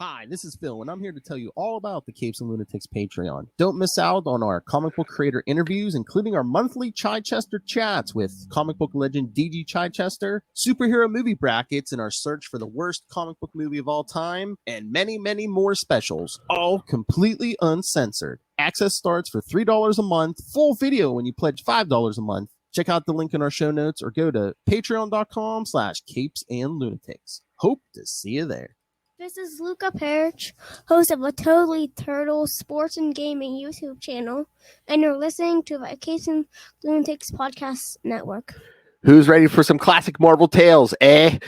Hi, this is Phil, and I'm here to tell you all about the Capes and Lunatics Patreon. Don't miss out on our comic book creator interviews, including our monthly Chichester chats with comic book legend DG Chichester, superhero movie brackets in our search for the worst comic book movie of all time, and many, many more specials, all completely uncensored. Access starts for $3 a month, full video when you pledge $5 a month. Check out the link in our show notes or go to patreon.com/capesandlunatics. Hope to see you there. This is Luca Perich, host of a Totally Turtle Sports and Gaming YouTube channel, and you're listening to the Capes and Lunatics Podcast Network. Who's ready for some classic Marvel tales, eh?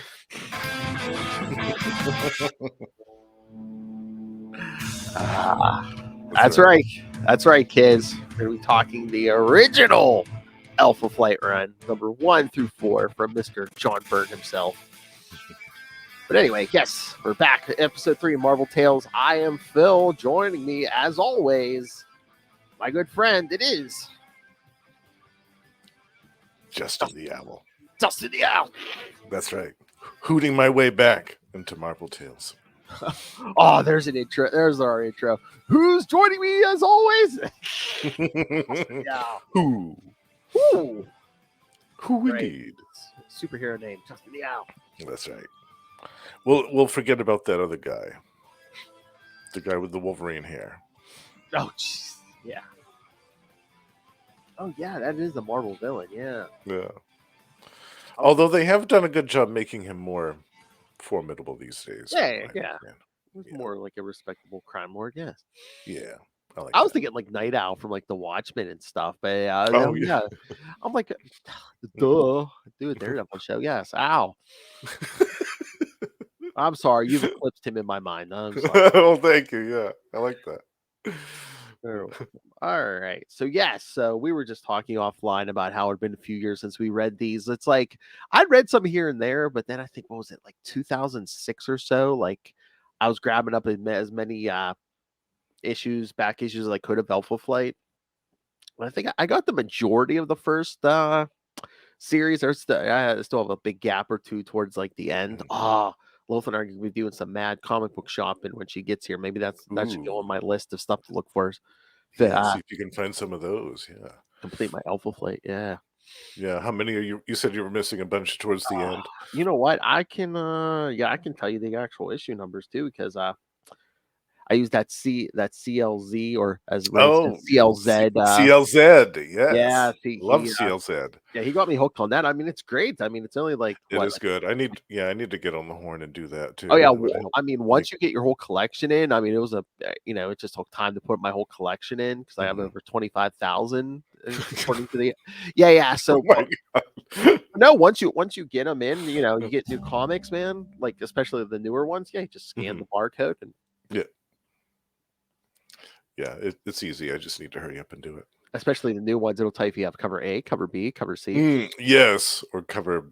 That's right. That's right, kids. We're going to be talking the original Alpha Flight run, number 1 through 4, from Mr. John Byrne himself. But anyway, yes, we're back at episode 3 of Marvel Tales. I am Phil. Joining me, as always, my good friend, it is Justin the Owl. Justin the Owl. That's right. Hooting my way back into Marvel Tales. Oh, there's an intro. There's our intro. Who's joining me, as always? Yeah. Who Ooh. Right. indeed? Superhero name, Justin the Owl. That's right. We'll forget about that other guy. The guy with the Wolverine hair. Oh, jeez. Yeah. Oh, yeah, that is the Marvel villain, yeah. Yeah. Although they have done a good job making him more formidable these days. Yeah. Yeah. It's more like a respectable crime lord, yes. Yeah. I was thinking like Night Owl from like The Watchmen and stuff, but yeah. I'm like, duh, dude, Daredevil show, yes. Ow. I'm sorry, you've eclipsed him in my mind. I'm sorry. Oh, thank you. Yeah, I like that. All right. So we were just talking offline about how it had been a few years since we read these. It's like I'd read some here and there, but then I think, what was it, like 2006 or so? Like I was grabbing up as many back issues as I could of Alpha Flight. I think I got the majority of the first series. I still have a big gap or two towards like the end. Loth and I are going to be doing some mad comic book shopping when she gets here. Maybe that should go on my list of stuff to look for. Yeah, see if you can find some of those. Yeah, complete my Alpha Flight. Yeah. How many are you? You said you were missing a bunch towards the end. You know what? I can tell you the actual issue numbers too, because I use that CLZ, or as CLZ. CLZ, yes. Yeah, love CLZ. Yeah, he got me hooked on that. I mean, it's great. I mean, it's only like it is good. I need to get on the horn and do that too. Oh yeah, I mean, once you get your whole collection in, I mean, it was it just took time to put my whole collection in because I have over 25,000 according to the So no, once you get them in, you get new comics, man. Like especially the newer ones. Yeah, you just scan the barcode and it's easy. I just need to hurry up and do it. Especially the new ones, it'll tell you if you have cover A, cover B, cover C. Yes, or cover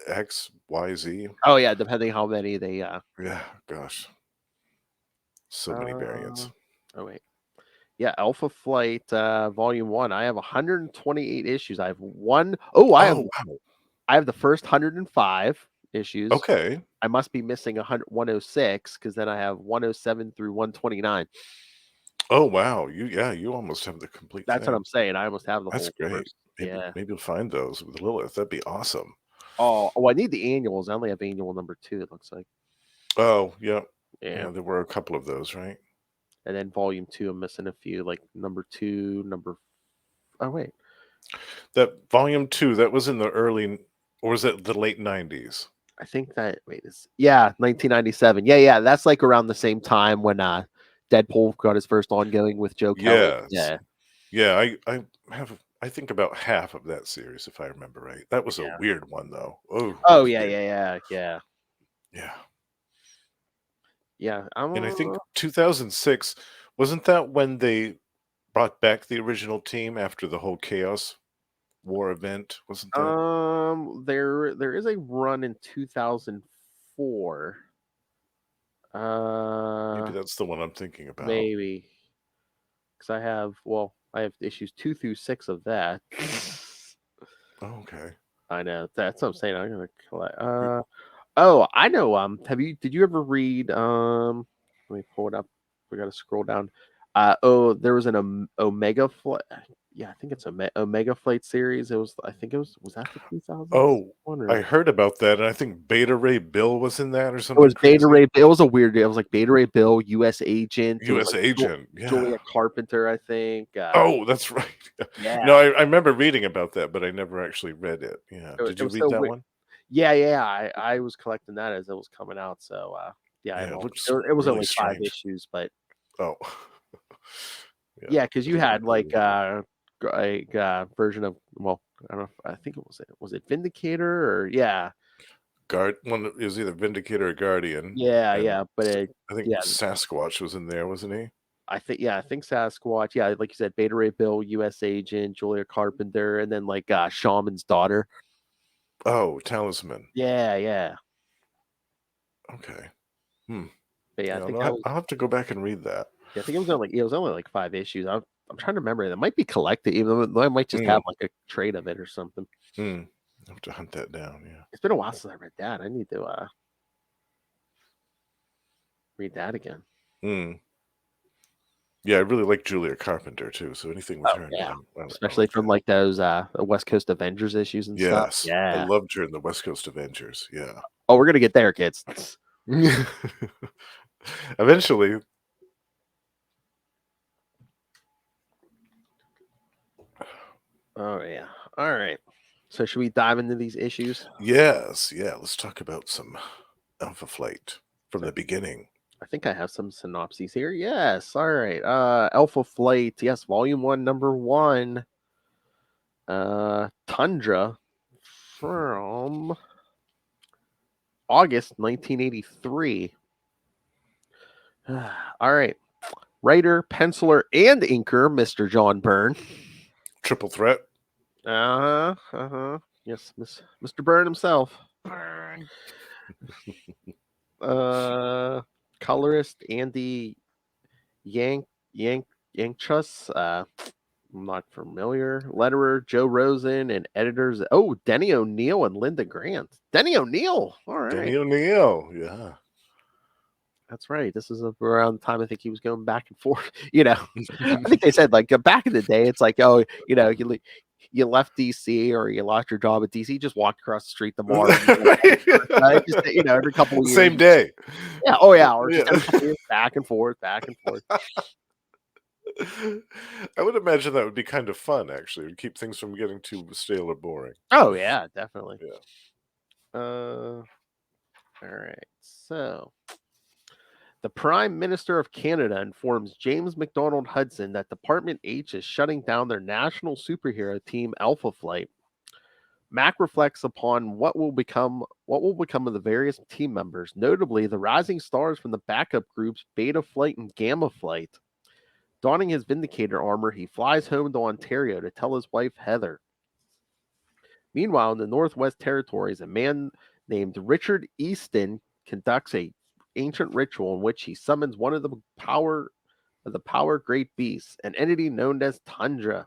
X, Y, Z. Oh yeah, depending how many they. Yeah, gosh, so many variants. Oh wait, yeah, Alpha Flight Volume 1. I have 128 issues. I have one. I have the first 105 issues. Okay, I must be missing 106 because then I have 107 through 129. Oh wow, you almost have the complete. That's thing. what I'm saying. I almost have the That's whole. Great. Maybe you'll find those with Lilith. That'd be awesome. Oh, I need the annuals. I only have annual number 2. It looks like. Oh yeah. There were a couple of those, right? And then Volume 2, I'm missing a few, like number 2, Oh wait, that Volume 2 that was in the early, or was it the late 90s? I think that 1997. Yeah, that's like around the same time when Deadpool got his first ongoing with Joe Kelly. I think about half of that series, if I remember right. That was a weird one, though. Yeah. And I think 2006, wasn't that when they brought back the original team after the whole Chaos War event? Wasn't that? There is a run in 2004. Maybe that's the one I'm thinking about. Maybe. Because I have issues 2 through 6 of that. Okay. I know. That's what I'm saying. I'm gonna collect. I know. Did you ever read Let me pull it up. We got to scroll down. There was an Omega Flight. Yeah, I think it's Omega Flight series. I think it was that the 2000? Oh, I heard about that, and I think Beta Ray Bill was in that or something. It was Beta Ray. It was a weird. It was like Beta Ray Bill, U.S. Agent. U.S. Agent. Yeah. Julia Carpenter, I think. Oh, that's right. Yeah. No, I remember reading about that, but I never actually read it. Yeah. Did you read that one? Yeah. I was collecting that as it was coming out. So it was really only strange. 5 issues, but because you had like a version of, well, I don't know. I think was it Vindicator or one. It was either Vindicator or Guardian. Yeah, but I think Sasquatch was in there, wasn't he? I think Sasquatch. Yeah, like you said, Beta Ray Bill, U.S. Agent, Julia Carpenter, and then like Shaman's daughter. Oh, Talisman. Yeah. Okay. But I think I'll have to go back and read that. Yeah, I think it was only like 5 issues. I'm trying to remember. It might be collected, even though I might just have like a trade of it or something. I'll have to hunt that down. Yeah, it's been a while since I read that. I need to read that again. Yeah, I really like Julia Carpenter too. So anything with her, especially from like those West Coast Avengers issues and stuff. Yeah, I loved her in the West Coast Avengers. Yeah. Oh, we're gonna get there, kids. Eventually. Oh yeah. All right. So should we dive into these issues? Yes. Yeah. Let's talk about some Alpha Flight from the beginning. I think I have some synopses here. Yes. All right. Alpha Flight. Yes. Volume 1, number 1. Tundra from August 1983. All right. Writer, penciler, and inker, Mr. John Byrne. Triple threat. Yes, Mr. Byrne himself. Colorist Andy Yankchus. I'm not familiar. Letterer Joe Rosen, and editors Denny O'Neil and Linda Grant. Denny O'Neil. All right. Denny O'Neil. Yeah. That's right. This is around the time I think he was going back and forth. I think they said like back in the day, it's like, you left DC or you lost your job at DC, just walked across the street tomorrow. Just, every couple of years. Same day. Yeah. Oh yeah. Or just every couple of years, back and forth. I would imagine that would be kind of fun, actually. It would keep things from getting too stale or boring. Oh yeah, definitely. Yeah. All right. So the Prime Minister of Canada informs James McDonald Hudson that Department H is shutting down their national superhero team, Alpha Flight. Mac reflects upon what will become of the various team members, notably the rising stars from the backup groups Beta Flight and Gamma Flight. Donning his Vindicator armor, he flies home to Ontario to tell his wife Heather. Meanwhile, in the Northwest Territories, a man named Richard Easton conducts a ancient ritual in which he summons one of the power great beasts, an entity known as Tundra.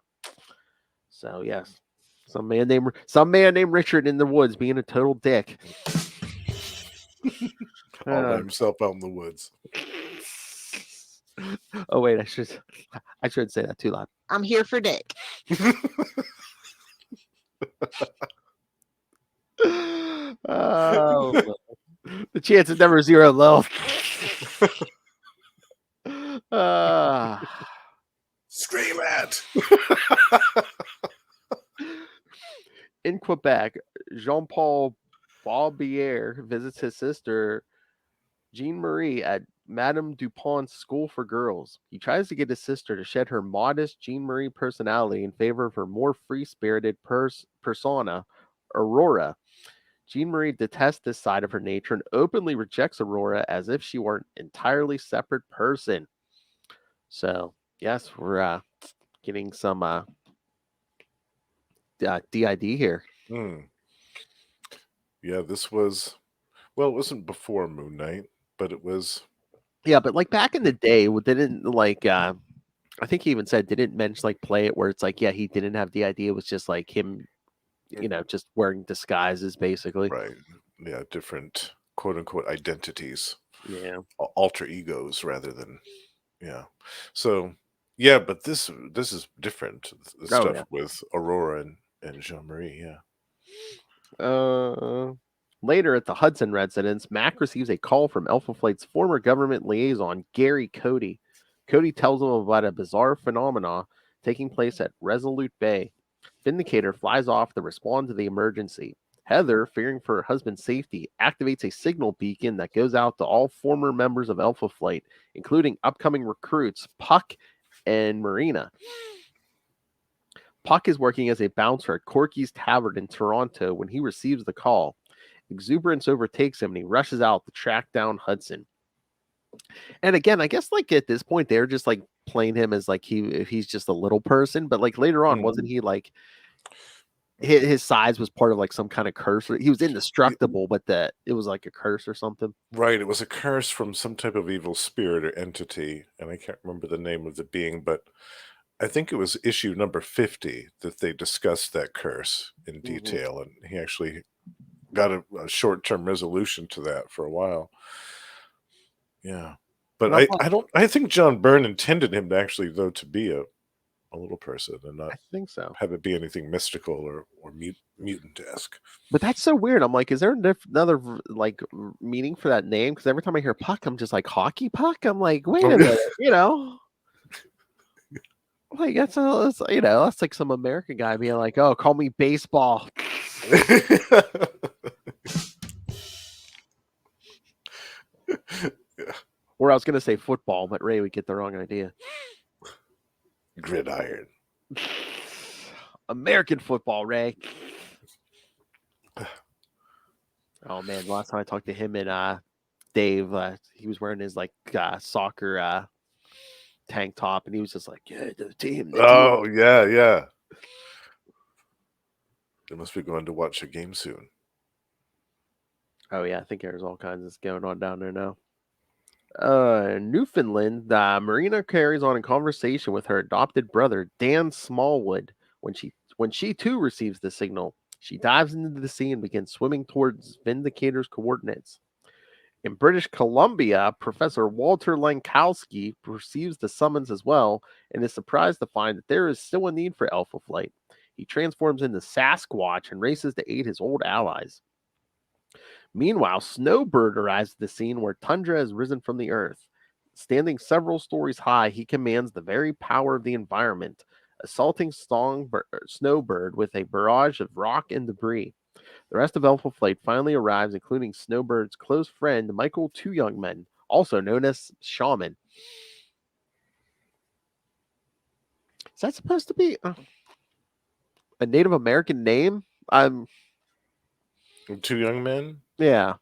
So yes, some man named Richard in the woods being a total dick. All by himself out in the woods. Oh wait, I should say that too loud. I'm here for Dick. Oh, the chance is never zero low. Scream at. In Quebec, Jean-Paul Barbier visits his sister Jean-Marie at Madame Dupont's School for Girls. He tries to get his sister to shed her modest Jean-Marie personality in favor of her more free-spirited persona, Aurora. Jean-Marie detests this side of her nature and openly rejects Aurora as if she were an entirely separate person. So, yes, we're getting some DID here. Yeah, this was... Well, it wasn't before Moon Knight, but it was... Yeah, but like back in the day, didn't like... I think he even said didn't mention like play it where it's like, yeah, he didn't have DID. It was just like him... just wearing disguises, basically. Right. Yeah, different quote-unquote identities. alter egos rather than So but this is different. The stuff with Aurora and Jean-Marie. Later at the Hudson residence, Mac receives a call from Alpha Flight's former government liaison, Gary Cody. Cody tells him about a bizarre phenomena taking place at Resolute Bay. Vindicator flies off to respond to the emergency. Heather, fearing for her husband's safety, activates a signal beacon that goes out to all former members of Alpha Flight, including upcoming recruits Puck and Marina. Puck is working as a bouncer at Corky's Tavern in Toronto when he receives the call. Exuberance overtakes him and he rushes out to track down Hudson. And again, I guess like at this point they're just like playing him as like he's just a little person, but like later on, wasn't he like his size was part of like some kind of curse? He was indestructible, but it was like a curse or something. Right. It was a curse from some type of evil spirit or entity, and I can't remember the name of the being, but I think it was issue number 50 that they discussed that curse in detail, and he actually got a short-term resolution to that for a while. Yeah. But I think John Byrne intended him to actually, though, to be a little person and not have it be anything mystical or mutant-esque. But that's so weird. I'm like, is there another like meaning for that name? Because every time I hear Puck, I'm just like, hockey puck? I'm like, wait a minute, like that's like some American guy being like, oh, call me baseball. Or I was gonna say football, but Ray would get the wrong idea. Gridiron. American football, Ray. Oh man, last time I talked to him and Dave, he was wearing his like soccer tank top, and he was just like, yeah, the team. Yeah. They must be going to watch a game soon. Oh yeah, I think there's all kinds of going on down there now. Newfoundland, Marina carries on a conversation with her adopted brother, Dan Smallwood. When she too receives the signal, she dives into the sea and begins swimming towards Vindicator's coordinates. In British Columbia, Professor Walter Lankowski perceives the summons as well and is surprised to find that there is still a need for Alpha Flight. He transforms into Sasquatch and races to aid his old allies. Meanwhile, Snowbird arrives at the scene where Tundra has risen from the earth. Standing several stories high, he commands the very power of the environment, assaulting Snowbird with a barrage of rock and debris. The rest of Alpha Flight finally arrives, including Snowbird's close friend, Michael Two Young Men, also known as Shaman. Is that supposed to be a Native American name? Two Young Men? Yeah.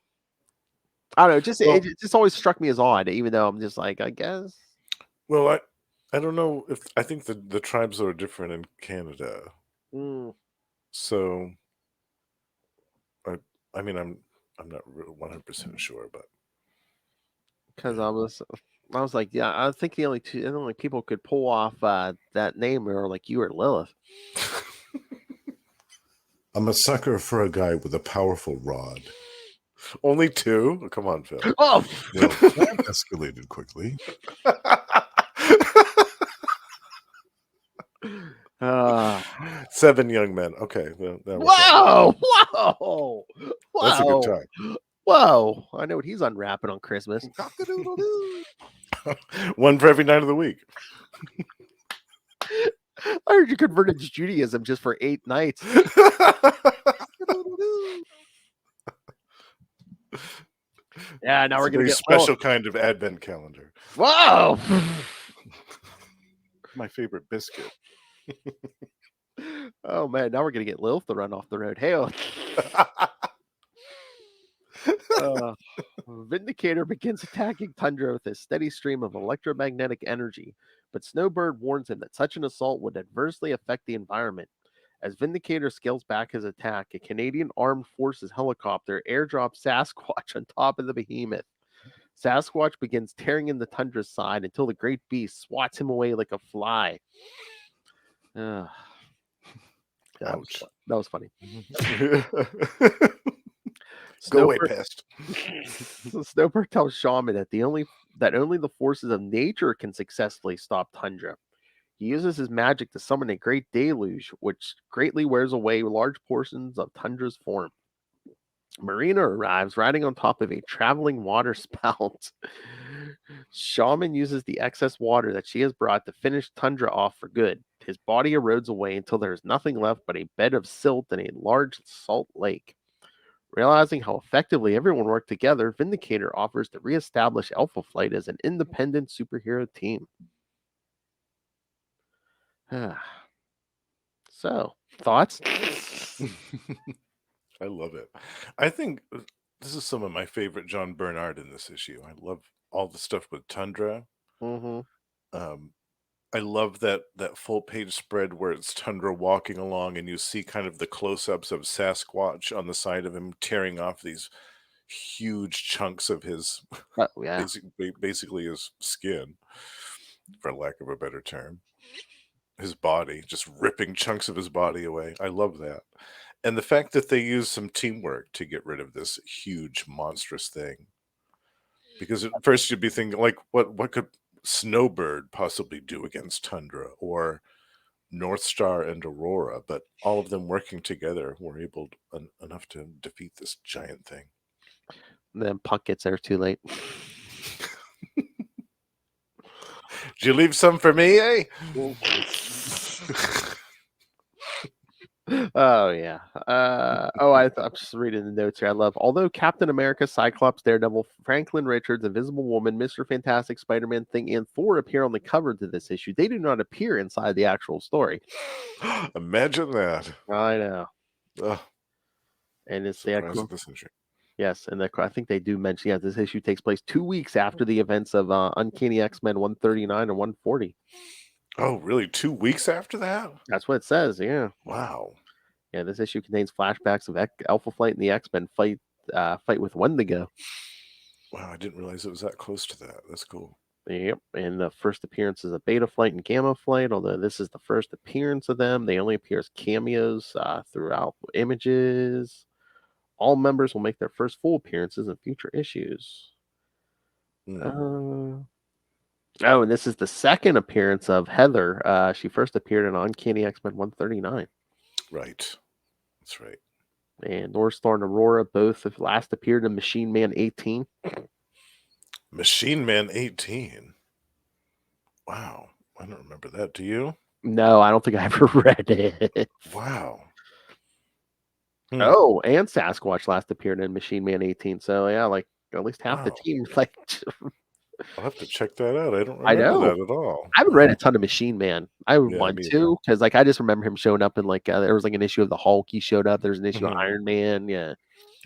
I don't know. It just always struck me as odd, even though I'm just like, I guess. Well, I don't know if I think the tribes are different in Canada. So I mean I'm not 100% sure, but because I was like, yeah, I think the only people could pull off that name were like you or Lilith. I'm a sucker for a guy with a powerful rod. Only two? Oh, come on, Phil. Oh, well, that escalated quickly. 7 young men. Okay. Whoa! That's a good time. Whoa! I know what he's unwrapping on Christmas. One for every night of the week. I heard you converted to Judaism just for 8 nights. Yeah, now we're gonna get special kind of advent calendar. Whoa! My favorite biscuit. Oh man, now we're gonna get Lilith to run off the road. Hail! Vindicator begins attacking Tundra with a steady stream of electromagnetic energy, but Snowbird warns him that such an assault would adversely affect the environment. As Vindicator scales back his attack, a Canadian Armed Forces helicopter airdrops Sasquatch on top of the behemoth. Sasquatch begins tearing into Tundra's side until the great beast swats him away like a fly. Ouch. That was funny. Go away, pest. Snowbird tells Shaman that only the forces of nature can successfully stop Tundra. He uses his magic to summon a great deluge, which greatly wears away large portions of Tundra's form. Marina arrives riding on top of a traveling water spout. Shaman uses the excess water that she has brought to finish Tundra off for good. His body erodes away until there is nothing left but a bed of silt and a large salt lake. Realizing how effectively everyone worked together, Vindicator offers to reestablish Alpha Flight as an independent superhero team. So, thoughts? I love it. I think this is some of my favorite John Bernard in this issue. I love all the stuff with Tundra. Mm-hmm. I love that full page spread where it's Tundra walking along and you see kind of the close-ups of Sasquatch on the side of him tearing off these huge chunks of his basically his skin, for lack of a better term. His body, just ripping chunks of his body away. I love that. And the fact that they use some teamwork to get rid of this huge, monstrous thing. Because at first you'd be thinking, like, what could Snowbird possibly do against Tundra? Or North Star and Aurora? But all of them working together were able enough to defeat this giant thing. And then Puck gets there too late. Did you leave some for me, eh? Oh, yeah. I'm just reading the notes here. I love, although Captain America, Cyclops, Daredevil, Franklin Richards, Invisible Woman, Mr. Fantastic, Spider-Man, Thing, and Thor appear on the cover to this issue, they do not appear inside the actual story. Imagine that. I know. Ugh. And it's the actual... this issue. Yes, and I think they do mention, this issue takes place 2 weeks after the events of Uncanny X-Men 139 and 140. Oh, really? 2 weeks after that? That's what it says, yeah. Wow. Yeah, this issue contains flashbacks of Alpha Flight and the X-Men fight with Wendigo. Wow, I didn't realize it was that close to that. That's cool. Yep, and the first appearance is a Beta Flight and Gamma Flight, although this is the first appearance of them. They only appear as cameos throughout images. All members will make their first full appearances in future issues. And this is the second appearance of Heather. She first appeared in Uncanny X-Men 139. Right. That's right. And North Star and Aurora both have last appeared in Machine Man 18. Machine Man 18? Wow. I don't remember that. Do you? No, I don't think I ever read it. Wow. Oh, and Sasquatch last appeared in Machine Man 18. So, yeah, like at least half the team. Like, I'll have to check that out. I don't remember that at all. I haven't read a ton of Machine Man. I would want to, because like I just remember him showing up in like there was like an issue of the Hulk. He showed up. There's an issue of Iron Man. Yeah.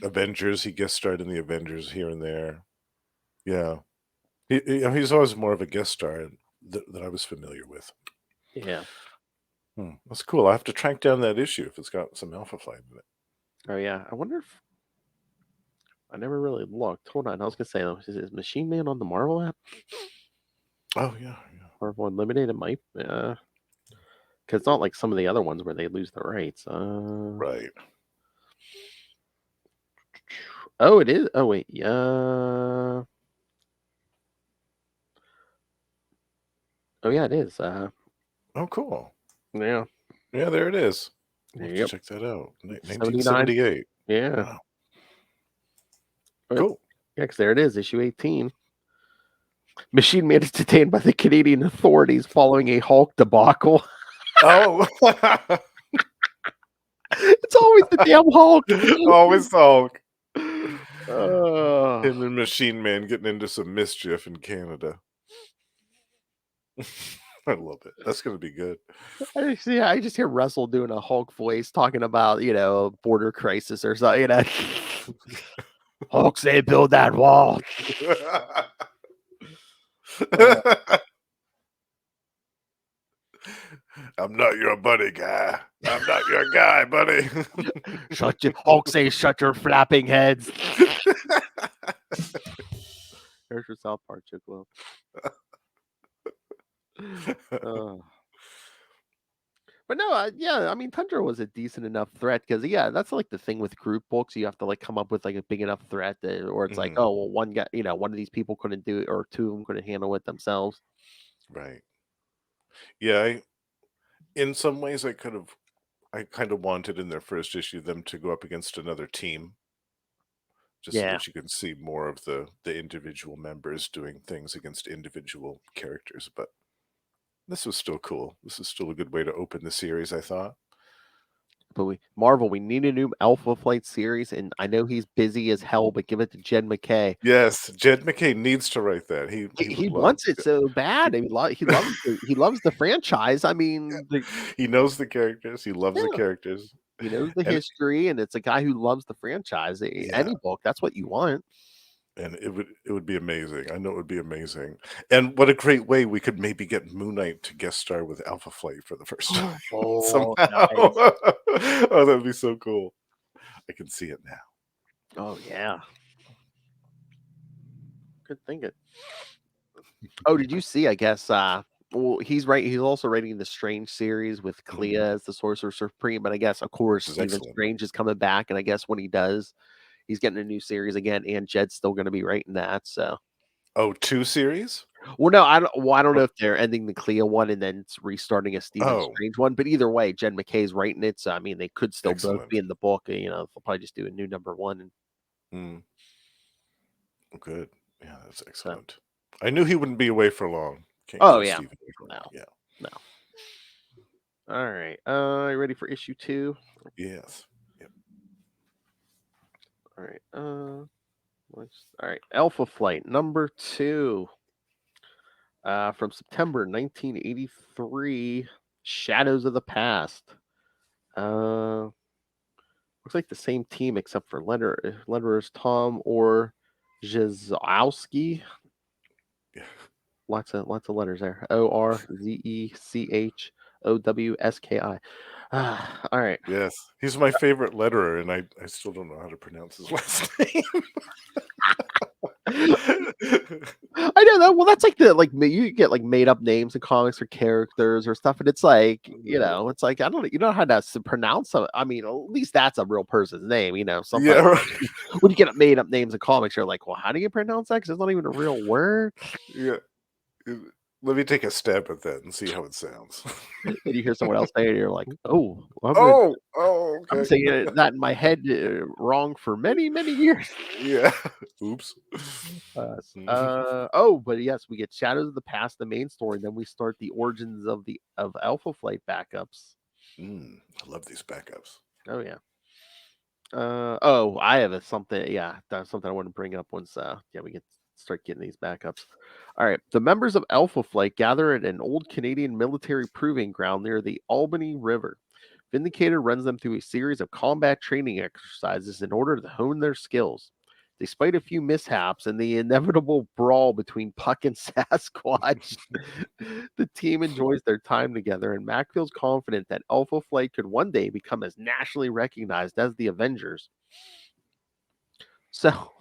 Avengers. He guest starred in the Avengers here and there. Yeah. He's always more of a guest star that I was familiar with. Yeah. That's cool. I have to track down that issue if it's got some Alpha Flight in it. Oh, yeah. I wonder if... I never really looked. Hold on. I was going to say, is Machine Man on the Marvel app? Oh, yeah. Marvel Unlimited? It might. Because it's not like some of the other ones where they lose the rights. Right. Oh, it is? Oh, wait. Yeah. Oh, yeah, it is. Oh, cool. Yeah. Yeah, there it is. Yep. Check that out. 1978. Yeah. Wow. Cool. Yeah, because there it is, issue 18. Machine Man is detained by the Canadian authorities following a Hulk debacle. Oh. It's always the damn Hulk. Always the Hulk. Him and Machine Man getting into some mischief in Canada. I love it. That's going to be good. I just hear Russell doing a Hulk voice talking about, border crisis or something, Hulk say build that wall. I'm not your buddy, guy. I'm not your guy, buddy. Hulk say shut your flapping heads. There's your South Park joke, Will. But no, yeah, I mean, Tundra was a decent enough threat because, yeah, that's like the thing with group books. You have to like come up with like a big enough threat that, or it's like, Mhm. oh, well, one guy, one of these people couldn't do it, or two of them couldn't handle it themselves. Right. Yeah, in some ways, I kind of wanted in their first issue them to go up against another team, just so Yeah, that you can see more of the individual members doing things against individual characters. But this was still cool. This is still a good way to open the series, I thought. but we need a new Alpha Flight series, and I know he's busy as hell, but give it to Jed McKay. Yes, Jed McKay needs to write that. He He would love wants it to. so bad. I mean, he loves the franchise. I mean, He knows the characters. He loves the yeah, characters. he knows the And history, and it's a guy who loves the franchise. yeah, Any book, that's what you want. and it would be amazing. I know it would be amazing. And what a great way we could maybe get Moon Knight to guest star with Alpha Flight for the first time Oh, somehow. nice. Oh, that'd be so cool. I can see it now. Oh yeah. Good thinking. Oh, did you see? I guess. Well, he's right. He's also writing the Strange series with Clea as the Sorcerer Supreme. But I guess, of course, This is Stephen excellent. Strange is coming back, and I guess when he does, he's getting a new series again, and Jed's still going to be writing that. So, Oh, 2 series? well, no, I don't. Well, I don't know Oh, if they're ending the Clea one and then restarting a Stephen oh, Strange one. But either way, Jed McKay's writing it. So, I mean, they could still both excellent. be in the book. They'll probably just do a new number one. And Mm, good. Yeah, that's so, excellent. I knew he wouldn't be away for long. Can't oh keep yeah, Steven away for long. no, Yeah. no. All right. You ready for issue 2? Yes. Yep. All right. All right. Alpha Flight number 2. From September 1983. Shadows of the Past. Looks like the same team except for letterers Tom or Jezowski. Yeah. Lots of letters there. ORZECHOWSKI. All right. Yes. He's my favorite letterer, and I still don't know how to pronounce his last name. I know that. Well, that's like you get like made up names in comics for characters or stuff, and it's like it's like I don't you know how to pronounce some. I mean, at least that's a real person's name. Sometimes Yeah, right. when you get made up names in comics, you're like, well, how do you pronounce that? Because it's not even a real word. Yeah. Let me take a stab at that and see how it sounds. And you hear someone else say it, you're like, oh, well, Oh, I'm okay. saying that in my head wrong for many years. Yeah. Oops. But yes, we get Shadows of the Past, the main story, and then we start the origins of Alpha Flight backups. I love these backups. Oh yeah. I have something. Yeah, that's something I want to bring up once. We get start getting these backups. All right, the members of Alpha Flight gather at an old Canadian military proving ground near the Albany River. Vindicator runs them through a series of combat training exercises in order to hone their skills. Despite a few mishaps and the inevitable brawl between Puck and Sasquatch, the team enjoys their time together, and Mac feels confident that Alpha Flight could one day become as nationally recognized as the Avengers. So,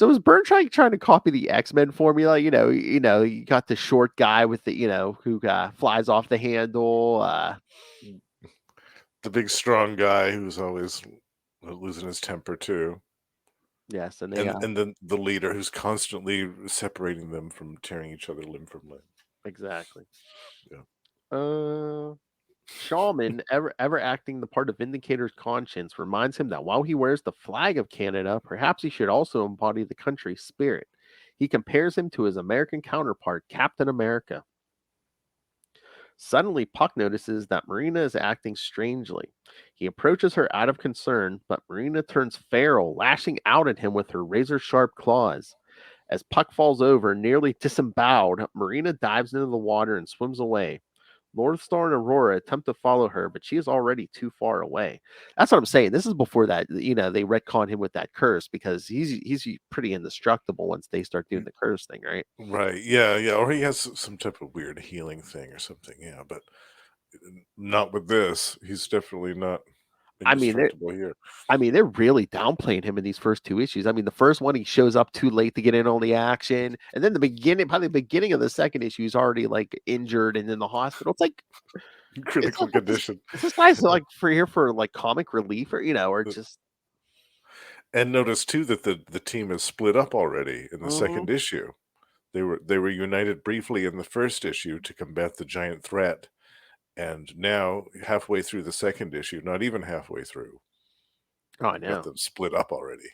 is Byrne trying to copy the X-Men formula? You got the short guy with the who flies off the handle. The big strong guy who's always losing his temper too. Yes, and then the leader who's constantly separating them from tearing each other limb from limb. Exactly. Yeah. Shaman, ever acting the part of Vindicator's conscience, reminds him that while he wears the flag of Canada, perhaps he should also embody the country's spirit. He compares him to his American counterpart, Captain America. Suddenly, Puck notices that Marina is acting strangely. He approaches her out of concern, but Marina turns feral, lashing out at him with her razor-sharp claws. As Puck falls over, nearly disemboweled, Marina dives into the water and swims away. Northstar and Aurora attempt to follow her, but she is already too far away. That's what I'm saying. This is before that, they retcon him with that curse because he's pretty indestructible once they start doing the curse thing, right? Right. Yeah. Or he has some type of weird healing thing or something. Yeah, but not with this. He's definitely not indestructible here. They're really downplaying him in these first 2 issues. I mean, the first one, he shows up too late to get in on the action. And then probably the beginning of the second issue, he's already like injured and in the hospital. It's like, Critical condition. This guy's like here for like comic relief, or or just. And notice too that the team is split up already in the second issue. They were united briefly in the first issue to combat the giant threat, and now halfway through the second issue, not even halfway through, Oh, I know. got them split up already.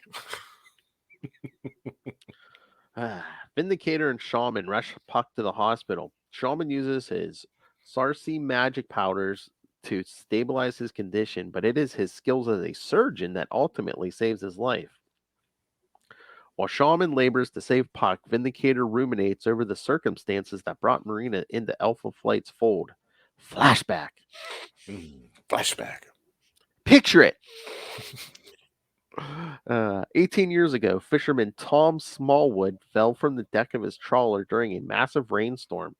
Vindicator and Shaman rush Puck to the hospital. Shaman uses his Sarsi magic powders to stabilize his condition, but it is his skills as a surgeon that ultimately saves his life. While Shaman labors to save Puck, Vindicator ruminates over the circumstances that brought Marina into Alpha Flight's fold. Flashback. Flashback. Picture it. 18 years ago, fisherman Tom Smallwood fell from the deck of his trawler during a massive rainstorm.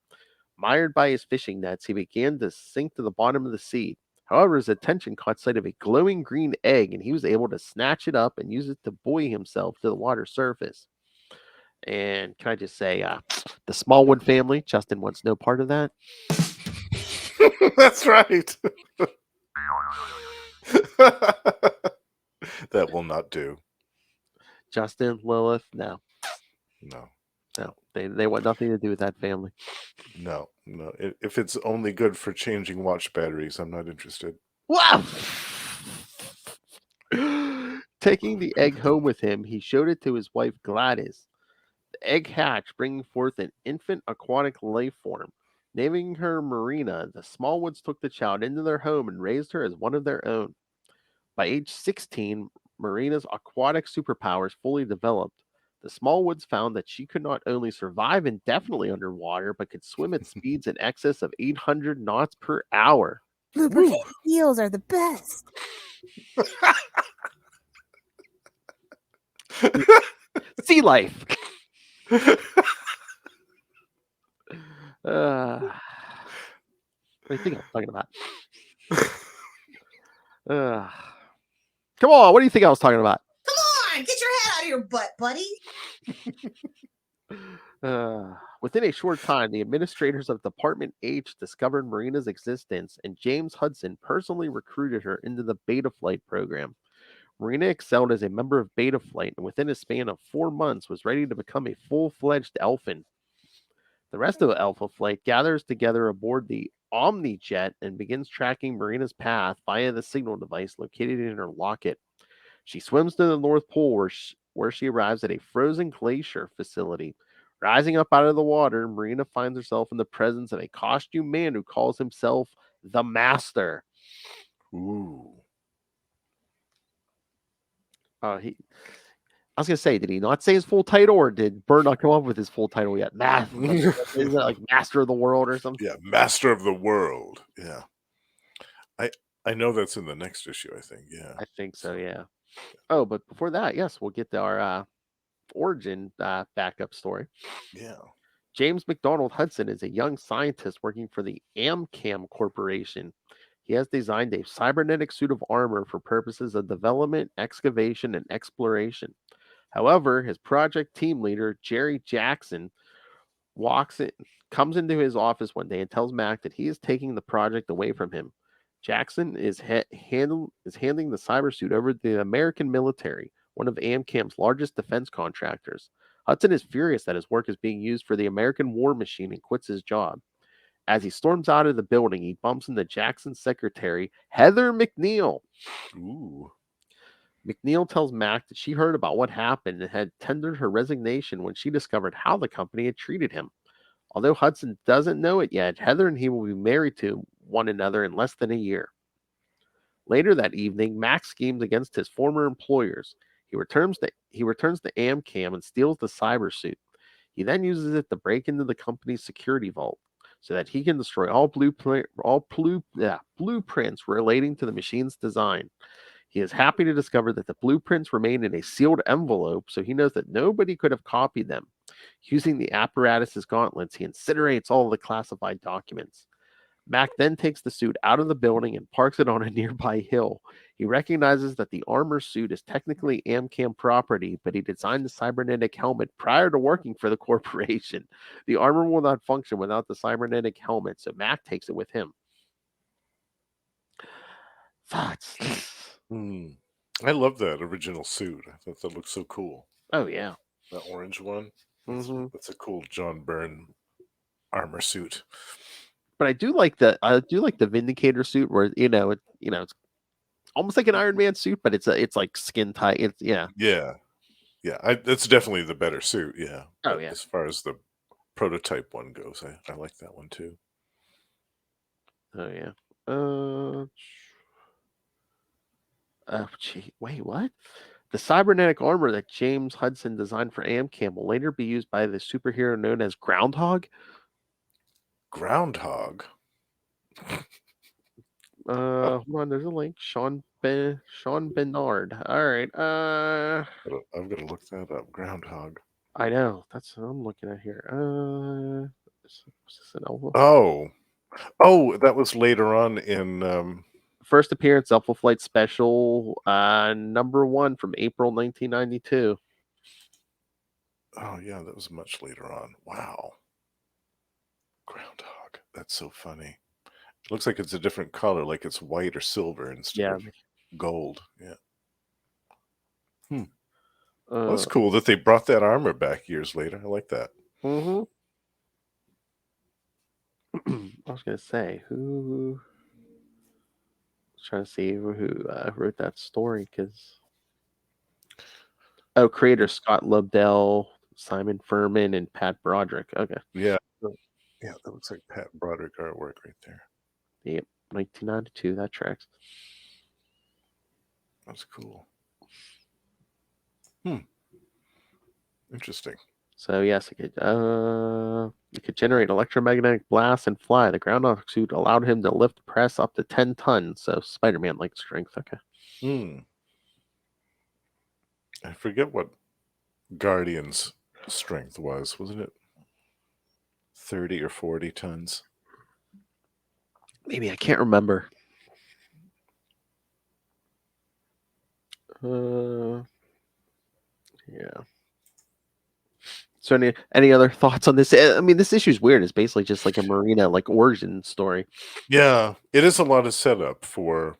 Mired by his fishing nets, he began to sink to the bottom of the sea. However, his attention caught sight of a glowing green egg, and he was able to snatch it up and use it to buoy himself to the water surface. And can I just say, the Smallwood family, Justin wants no part of that. That's right. That will not do. Justin, Lilith, no. They want nothing to do with that family. No. If it's only good for changing watch batteries, I'm not interested. Wow! Taking the egg home with him, he showed it to his wife Gladys. The egg hatched, bringing forth an infant aquatic life form. Naming her Marina, the Smallwoods took the child into their home and raised her as one of their own. By age 16, Marina's aquatic superpowers fully developed. The Smallwoods found that she could not only survive indefinitely underwater, but could swim at speeds in excess of 800 knots per hour. Lubricated eels are the best. Sea life. What do you think I'm talking about? Come on, what do you think I was talking about? Come on, get your head out of your butt, buddy. Within a short time, the administrators of Department H discovered Marina's existence, and James Hudson personally recruited her into the Beta Flight program. Marina excelled as a member of Beta Flight, and within a span of 4 months was ready to become a full-fledged Elfin. The rest of Alpha Flight gathers together aboard the Omni-Jet and begins tracking Marina's path via the signal device located in her locket. She swims to the North Pole where she arrives at a frozen glacier facility. Rising up out of the water, Marina finds herself in the presence of a costumed man who calls himself the Master. Ooh. I was gonna say, did he not say his full title, or did Byrne not come up with his full title yet? Is it like Master of the World or something? Yeah, Master of the World. Yeah. I know that's in the next issue, I think. Yeah. I think so, yeah. Oh, but before that, yes, we'll get to our origin backup story. Yeah. James McDonald Hudson is a young scientist working for the Amcam Corporation. He has designed a cybernetic suit of armor for purposes of development, excavation, and exploration. However, his project team leader, Jerry Jackson, comes into his office one day and tells Mac that he is taking the project away from him. Jackson is handing the cybersuit over to the American military, one of Amcam's largest defense contractors. Hudson is furious that his work is being used for the American war machine and quits his job. As he storms out of the building, he bumps into Jackson's secretary, Heather McNeil. Ooh. McNeil tells Mac that she heard about what happened and had tendered her resignation when she discovered how the company had treated him. Although Hudson doesn't know it yet, Heather and he will be married to one another in less than a year. Later that evening, Mac schemes against his former employers. He returns to Amcam and steals the cyber suit. He then uses it to break into the company's security vault so that he can destroy all blueprints relating to the machine's design. He is happy to discover that the blueprints remain in a sealed envelope, so he knows that nobody could have copied them. Using the apparatus's gauntlets, he incinerates all of the classified documents. Mac then takes the suit out of the building and parks it on a nearby hill. He recognizes that the armor suit is technically Amcam property, but he designed the cybernetic helmet prior to working for the corporation. The armor will not function without the cybernetic helmet, so Mac takes it with him. Thoughts? I love that original suit. I thought that looked so cool. Oh yeah, That orange one. mm-hmm. That's a cool John Byrne armor suit. But I do like the Vindicator suit, where it's almost like an Iron Man suit, but it's like skin tight. It's Yeah. It's definitely the better suit. Yeah. Oh But yeah. as far as the prototype one goes, I like that one too. Oh yeah. Gee, wait, what? The cybernetic armor that James Hudson designed for Amcam will later be used by the superhero known as Groundhog. Groundhog. Hold on, there's a link. Sean Bernard. All right. I've got to look that up. Groundhog. I know. That's what I'm looking at here. Is this an Alpha? Oh, that was later on in First appearance, Alpha Flight Special, #1 from April 1992. Oh yeah, that was much later on. Wow. Groundhog. That's so funny. It looks like it's a different color, like it's white or silver instead of gold. Yeah. That's cool that they brought that armor back years later. I like that. Mm-hmm. I was gonna say who. I was trying to see who wrote that story, because creator Scott Lobdell, Simon Furman, and Pat Broderick. Okay. Yeah, that looks like Pat Broderick artwork right there. Yep, 1992. That tracks. That's cool. Interesting. So yes, it could generate electromagnetic blasts and fly. The groundhog suit allowed him to lift press up to 10 tons. So Spider-Man like strength. Okay. I forget what Guardian's strength was. Wasn't it 30 or 40 tons? Maybe, I can't remember. Yeah. So any other thoughts on this? I mean, this issue's weird. It's basically just like a Marina origin story. Yeah, it is a lot of setup for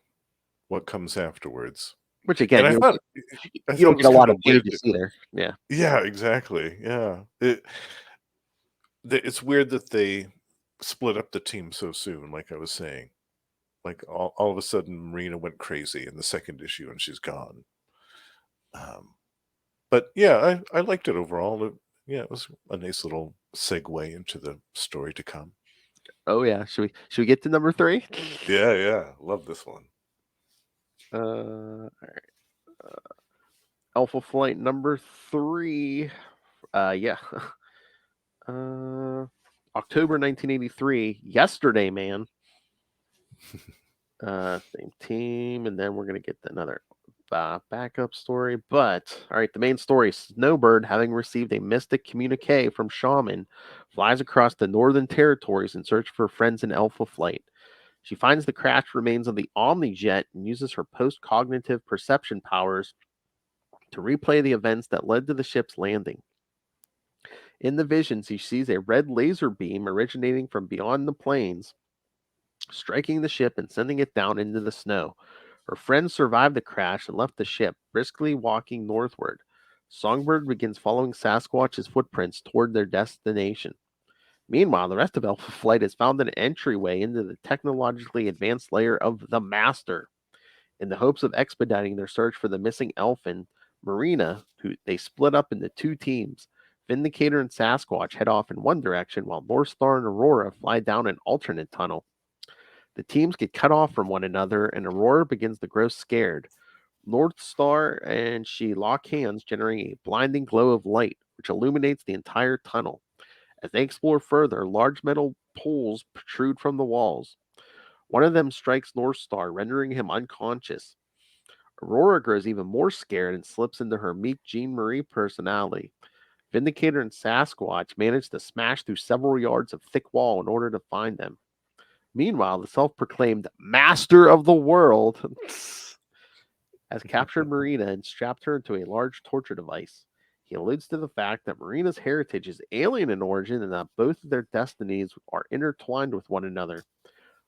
what comes afterwards. Which again, and you don't get a lot of pages either. Yeah. Yeah, exactly. Yeah. It's weird that they split up the team so soon, like I was saying. Like all of a sudden Marina went crazy in the second issue and she's gone. But yeah, I liked it overall. It was a nice little segue into the story to come. Oh yeah. Should we get to number 3? Yeah. Love this one. All right. Alpha Flight number 3. Yeah. October 1983. Yesterday, man. Same team, and then we're gonna get another backup story. But all right, the main story: Snowbird, having received a mystic communique from Shaman, flies across the Northern Territories in search for friends in Alpha Flight. She finds the crashed remains of the Omnijet and uses her post-cognitive perception powers to replay the events that led to the ship's landing. In the visions, he sees a red laser beam originating from beyond the plains, striking the ship and sending it down into the snow. Her friends survived the crash and left the ship, briskly walking northward. Songbird begins following Sasquatch's footprints toward their destination. Meanwhile, the rest of Alpha Flight has found an entryway into the technologically advanced layer of the Master. In the hopes of expediting their search for the missing Elfin, Marina, who they split up into 2 teams. Vindicator and Sasquatch head off in one direction, while North Star and Aurora fly down an alternate tunnel. The teams get cut off from one another, and Aurora begins to grow scared. North Star and she lock hands, generating a blinding glow of light, which illuminates the entire tunnel. As they explore further, large metal poles protrude from the walls. One of them strikes North Star, rendering him unconscious. Aurora grows even more scared and slips into her meek Jean Marie personality. Vindicator and Sasquatch manage to smash through several yards of thick wall in order to find them. Meanwhile, the self-proclaimed master of the world has captured Marina and strapped her into a large torture device. He alludes to the fact that Marina's heritage is alien in origin and that both of their destinies are intertwined with one another.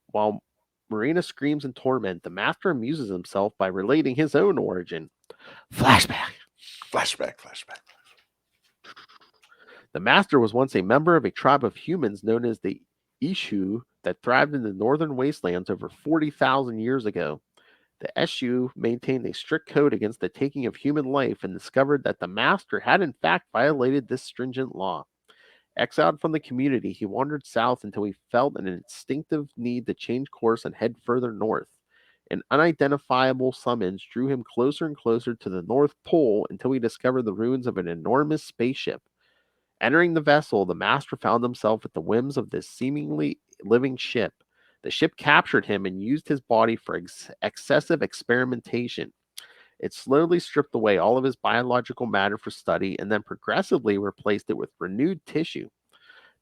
While Marina screams in torment. The Master amuses himself by relating his own origin. Flashback. Flashback. The Master was once a member of a tribe of humans known as the Ishu that thrived in the northern wastelands over 40,000 years ago. The Eshu maintained a strict code against the taking of human life and discovered that the Master had in fact violated this stringent law. Exiled from the community, he wandered south until he felt an instinctive need to change course and head further north. An unidentifiable summons drew him closer and closer to the North Pole until he discovered the ruins of an enormous spaceship. Entering the vessel, the Master found himself at the whims of this seemingly living ship. The ship captured him and used his body for excessive experimentation. It slowly stripped away all of his biological matter for study and then progressively replaced it with renewed tissue.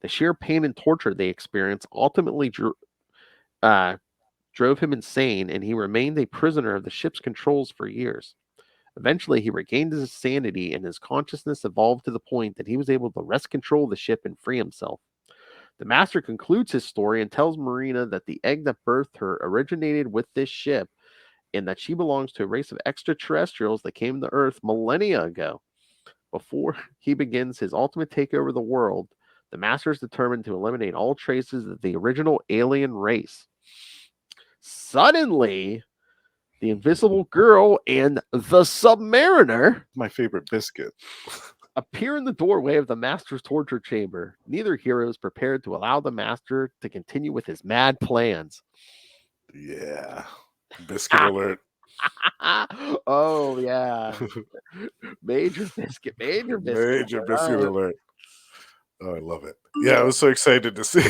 The sheer pain and torture they experienced ultimately drove him insane, and he remained a prisoner of the ship's controls for years. Eventually, he regained his sanity, and his consciousness evolved to the point that he was able to wrest control of the ship and free himself. The Master concludes his story and tells Marina that the egg that birthed her originated with this ship, and that she belongs to a race of extraterrestrials that came to Earth millennia ago. Before he begins his ultimate takeover of the world, the Master is determined to eliminate all traces of the original alien race. Suddenly, the Invisible Girl and the Submariner, My favorite biscuit. appear in the doorway of the Master's torture chamber. Neither hero is prepared to allow the Master to continue with his mad plans. Yeah. Biscuit alert. Oh, yeah. Major biscuit. Major biscuit Oh, alert. Oh, I love it. Yeah, I was so excited to see.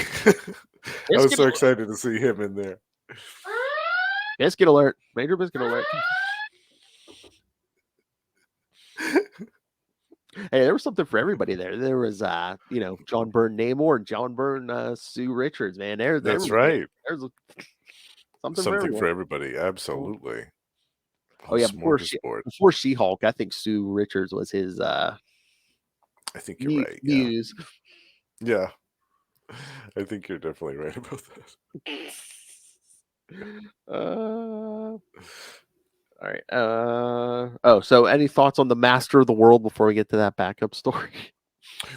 I was so excited to see him in there. biscuit alert. Major biscuit alert. Hey, there was something for everybody there. There was, John Byrne Namor and John Byrne Sue Richards, man. That's right. There's something Something for for everyone. everybody. Absolutely. Oh, yeah. Smorgasbord. Before She-Hulk, I think Sue Richards was his I think you're right. Yeah. muse. Yeah. I think you're definitely right about that. All right. So any thoughts on the Master of the World before we get to that backup story?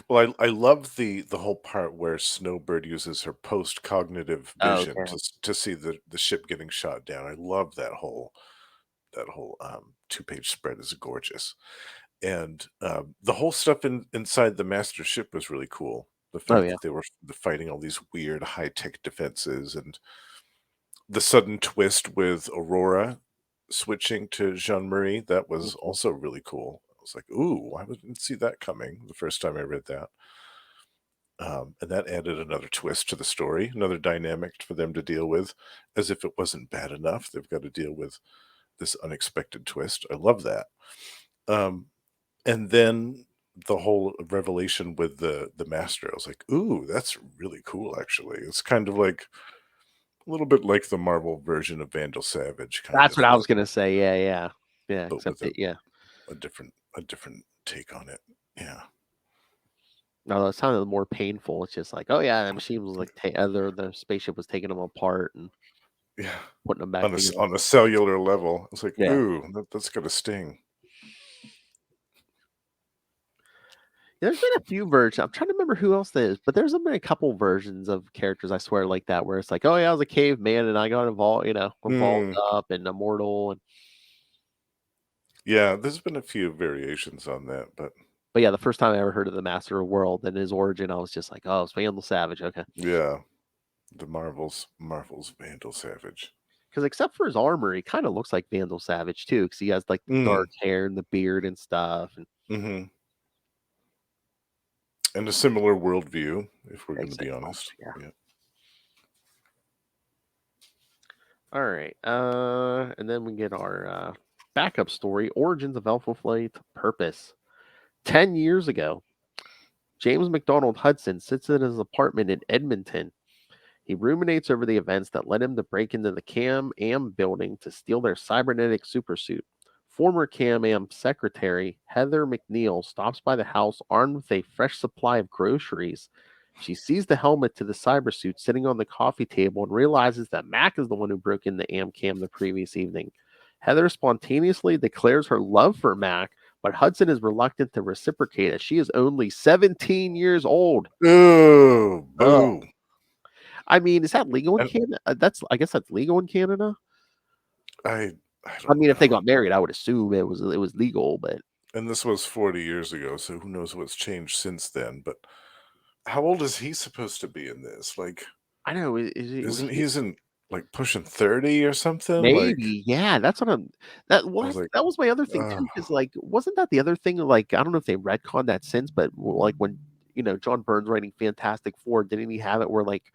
Well, I love the whole part where Snowbird uses her post-cognitive vision Okay. to see the ship getting shot down. I love that whole 2-page spread is gorgeous. And the whole stuff inside the Master ship was really cool. The fact yeah. that they were fighting all these weird high-tech defenses, and the sudden twist with Aurora switching to Jean-Marie, that was also really cool. I was like, ooh, I didn't see that coming the first time I read that. And that added another twist to the story, another dynamic for them to deal with. As if it wasn't bad enough, they've got to deal with this unexpected twist. I love that. And then the whole revelation with the Master, I was like, ooh, that's really cool, actually. It's kind of like a little bit like the Marvel version of Vandal Savage. That's what I was gonna say. Yeah. But Except with that, a different take on it. Yeah. no, it sounded more painful. It's just like, oh yeah, the machine was like the spaceship was taking them apart and Yeah. putting them back together. On a cellular level. It's like, Yeah. ooh, that's got a sting. There's been a few versions. I'm trying to remember who else there is, but there's been a couple versions of characters, I swear, like that, where it's like, oh yeah, I was a caveman and I got evolved up and immortal. And Yeah, there's been a few variations on that, but yeah, the first time I ever heard of the Master of the World and his origin, I was just like, oh, it's Vandal Savage. Okay. yeah, the Marvel's Vandal Savage. Because except for his armor, he kind of looks like Vandal Savage too, because he has like the dark hair and the beard and stuff. And and a similar worldview, if we're going to be honest. Yeah. All right. And then we get our backup story: Origins of Alpha Flight Purpose. 10 years ago, James McDonald Hudson sits in his apartment in Edmonton. He ruminates over the events that led him to break into the Cam-Am building to steal their cybernetic supersuit. Former Cam-Am secretary Heather McNeil stops by the house armed with a fresh supply of groceries She sees the helmet to the cyber suit sitting on the coffee table and realizes that Mac is the one who broke in the Amcam the previous evening. Heather spontaneously declares her love for Mac, but Hudson is reluctant to reciprocate as she is only 17 years old. Ooh, boo. Oh. I mean, is that legal in Canada? I guess that's legal in Canada. I mean, know. if they got married, I would assume it was legal, but and this was 40 years ago, so who knows what's changed since then? But how old is he supposed to be in this? Like, I know isn't he's in like pushing 30 or something? Maybe, yeah. That's what I'm. That was like, that was my other thing too. Because like, wasn't that the other thing? Like, I don't know if they retconned that since, but like when John Byrne's writing Fantastic Four, didn't he have it where like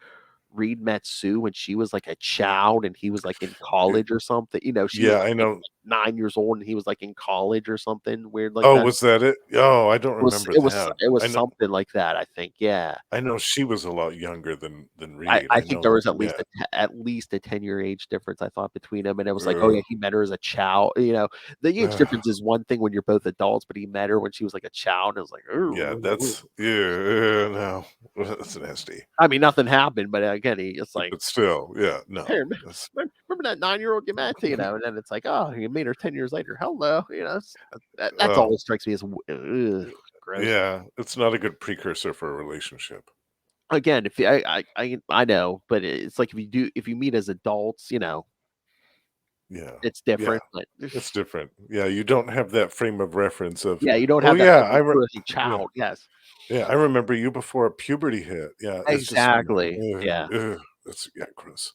Reed met Sue when she was like a child and he was like in college or something? She was I know. 9 years old and he was like in college or something weird like Oh, that. was that it? Oh, I don't remember that. It was something like that, I think. Yeah. I know she was a lot younger than Reed. I think there was at least a 10-year age difference, I thought, between them. And it was like, oh yeah, he met her as a child. The age difference is one thing when you're both adults, but he met her when she was like a child. And it was like, no, that's nasty. I mean, nothing happened, but again, it's like, but still, yeah, no. Hey, remember that 9-year-old you met, and then it's like, oh, you meet her 10 years later. Hello, that's always strikes me as gross. Yeah, it's not a good precursor for a relationship. Again, if I know, but it's like if you meet as adults, yeah, it's different. Yeah. But it's different. Yeah, you don't have that frame of reference of you don't have that as a child. Yes. Yeah, I remember you before puberty hit. Yeah, exactly. That's gross.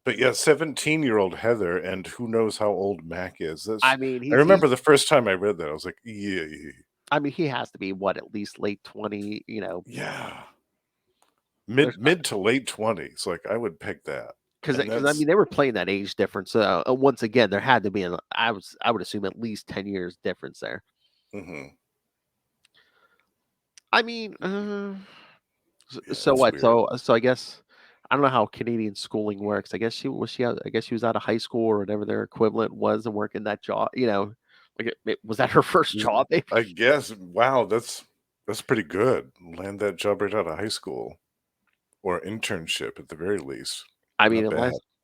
But yeah, 17-year-old Heather, and who knows how old Mac is. I remember the first time I read that, I was like, yeah. I mean, he has to be at least late 20, Yeah. Mid to late 20s. Like, I would pick that. Because I mean, they were playing that age difference. Once again, there had to be I would assume at least 10 years difference there. Mm-hmm. I mean, so what? So I guess I don't know how Canadian schooling works. I guess she was out of high school or whatever their equivalent was and working that job. Was that her first job? Maybe? I guess. Wow, that's pretty good. Land that job right out of high school, or internship at the very least. I mean,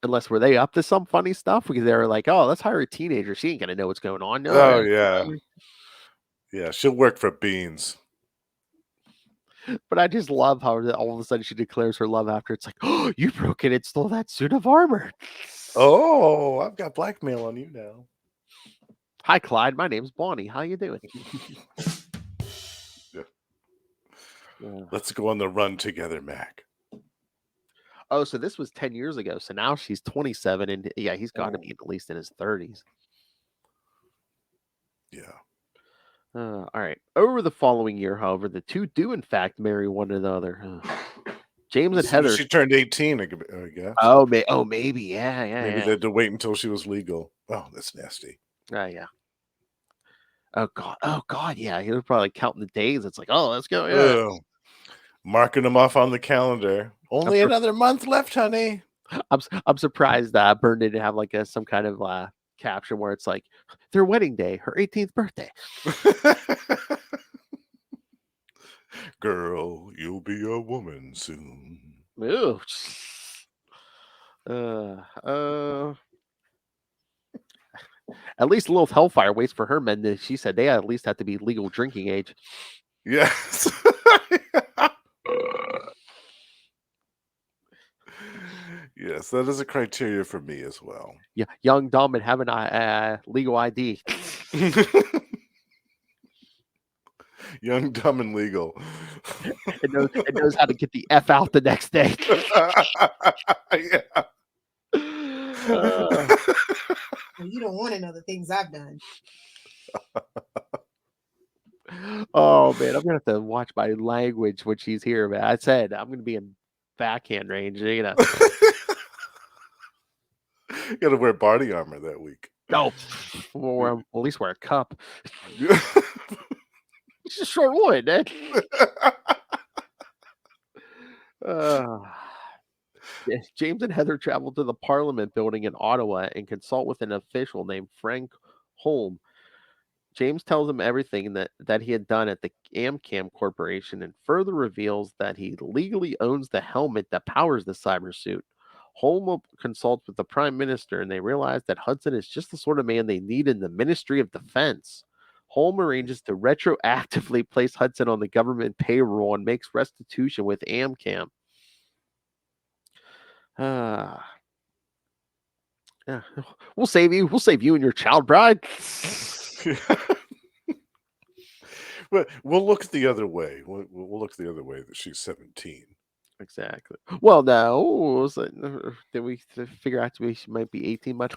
unless were they up to some funny stuff because they were like, oh, let's hire a teenager. She ain't gonna know what's going on. Oh yeah, she'll work for beans. But I just love how all of a sudden she declares her love after it's like, oh, you broke in and stole that suit of armor. Oh, I've got blackmail on you now. Hi, Clyde. My name's Bonnie. How you doing? Yeah. Let's go on the run together, Mac. Oh, so this was 10 years ago. So now she's 27, and yeah, he's got to be at least in his 30s. Yeah. All right. Over the following year, however, the two do in fact marry one another. James and Heather. She turned 18, I guess. Oh, maybe. Yeah. Maybe they had to wait until she was legal. Oh, that's nasty. Yeah. Oh God. Yeah, he was probably counting the days. It's like, oh, let's go. Yeah. Marking them off on the calendar. Only another month left, honey. I'm surprised that Byrne didn't have like some kind of caption where it's like their wedding day, her 18th birthday. Girl, you'll be a woman soon. Ooh. At least Lilith Hellfire waits for her men. She said they at least have to be legal drinking age. Yes. Yes, that is a criteria for me as well. Yeah, young, dumb, and having a legal ID. Young, dumb, and legal. It knows how to get the F out the next day. Yeah. You don't want to know the things I've done. Oh man, I'm gonna have to watch my language when she's here, man. I said I'm gonna be in backhand range, You gotta wear body armor that week. No, or at least wear a cup. It's just short wood, eh? James and Heather traveled to the Parliament building in Ottawa and consult with an official named Frank Holm. James tells him everything that he had done at the Amcam Corporation and further reveals that he legally owns the helmet that powers the cyber suit. Holm consults with the Prime Minister and they realize that Hudson is just the sort of man they need in the Ministry of Defense. Holm arranges to retroactively place Hudson on the government payroll and makes restitution with Amcam. Yeah. We'll save you. We'll save you and your child bride. But we'll look the other way. We'll look the other way that she's 17. Exactly. Well, no. Did we figure out she might be 18 by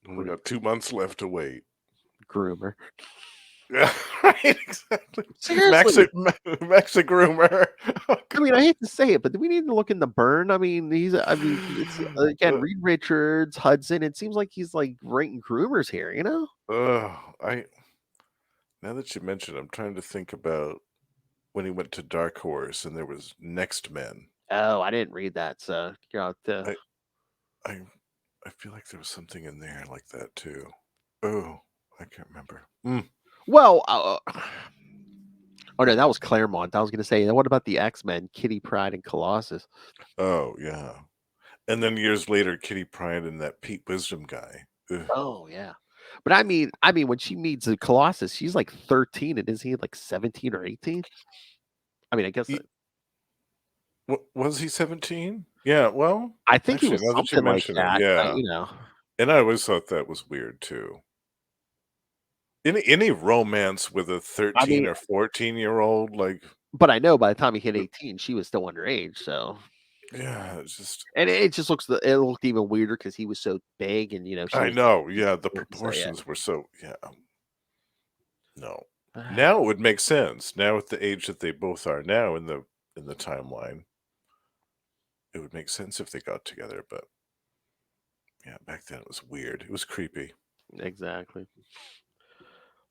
we got 2 months left to wait. Groomer. Yeah, right, exactly. Seriously. Max a groomer. I mean, I hate to say it, but do we need to look in the burn? I mean, it's again, Reed Richards, Hudson. It seems like he's like ranking groomers here, you know? Now that you mention it, I'm trying to think about when he went to Dark Horse and there was Next Men. Oh, I didn't read that, so you're out to... I feel like there was something in there like that too. Oh, I can't remember. Well, oh no, that was Claremont. I was going to say, what about the X-Men, Kitty Pryde and Colossus? Oh yeah, and then years later, Kitty Pryde and that Pete Wisdom guy. Ugh. Oh yeah, but I mean, when she meets the Colossus, she's like 13, and is he like 17 or 18? I mean, I guess. Was he 17? Yeah. Well, I think he was something like that. Yeah, you know. And I always thought that was weird too. Any romance with a 13 or 14-year-old, like. But I know by the time he hit 18, she was still underage. So. Yeah, it's just. And it just looks. It looked even weirder because he was so big, and you know. I know. Yeah, the proportions were so. Yeah. No. Now it would make sense. Now at the age that they both are now in the timeline, it would make sense if they got together. But yeah, back then it was weird. It was creepy. Exactly.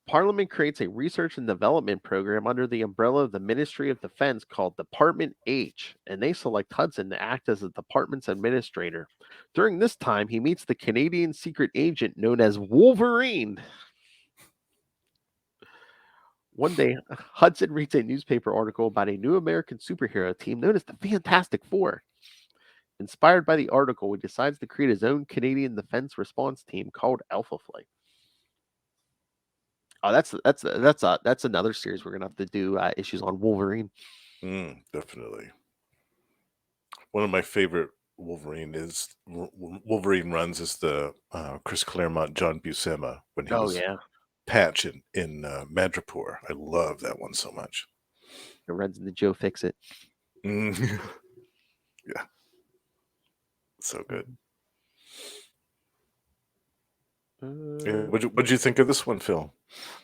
Parliament creates a research and development program under the umbrella of the Ministry of Defense called Department H, and they select Hudson to act as the department's administrator. During this time, he meets the Canadian secret agent known as Wolverine. One day, Hudson reads a newspaper article about a new American superhero team known as the Fantastic Four. Inspired by the article, he decides to create his own Canadian defense response team called Alpha Flight. Oh, that's another series we're gonna have to do issues on Wolverine. Definitely. One of my favorite Wolverine runs is the Chris Claremont, John Buscema when he was Patch in Madripoor. I love that one so much. It runs into Joe Fixit. Yeah, so good. What'd you think of this one, Phil?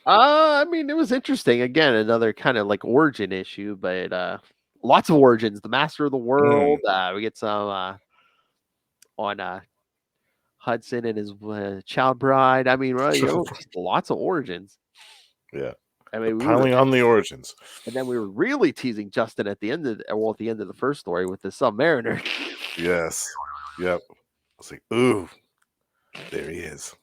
I mean, it was interesting. Again, another kind of like origin issue, but lots of origins. The Master of the World. We get some on Hudson and his child bride. I mean, right, lots of origins. Yeah. I mean, piling on the origins. And then we were really teasing Justin at the end of the first story with the Submariner. Yes. Yep. I was like, ooh, there he is.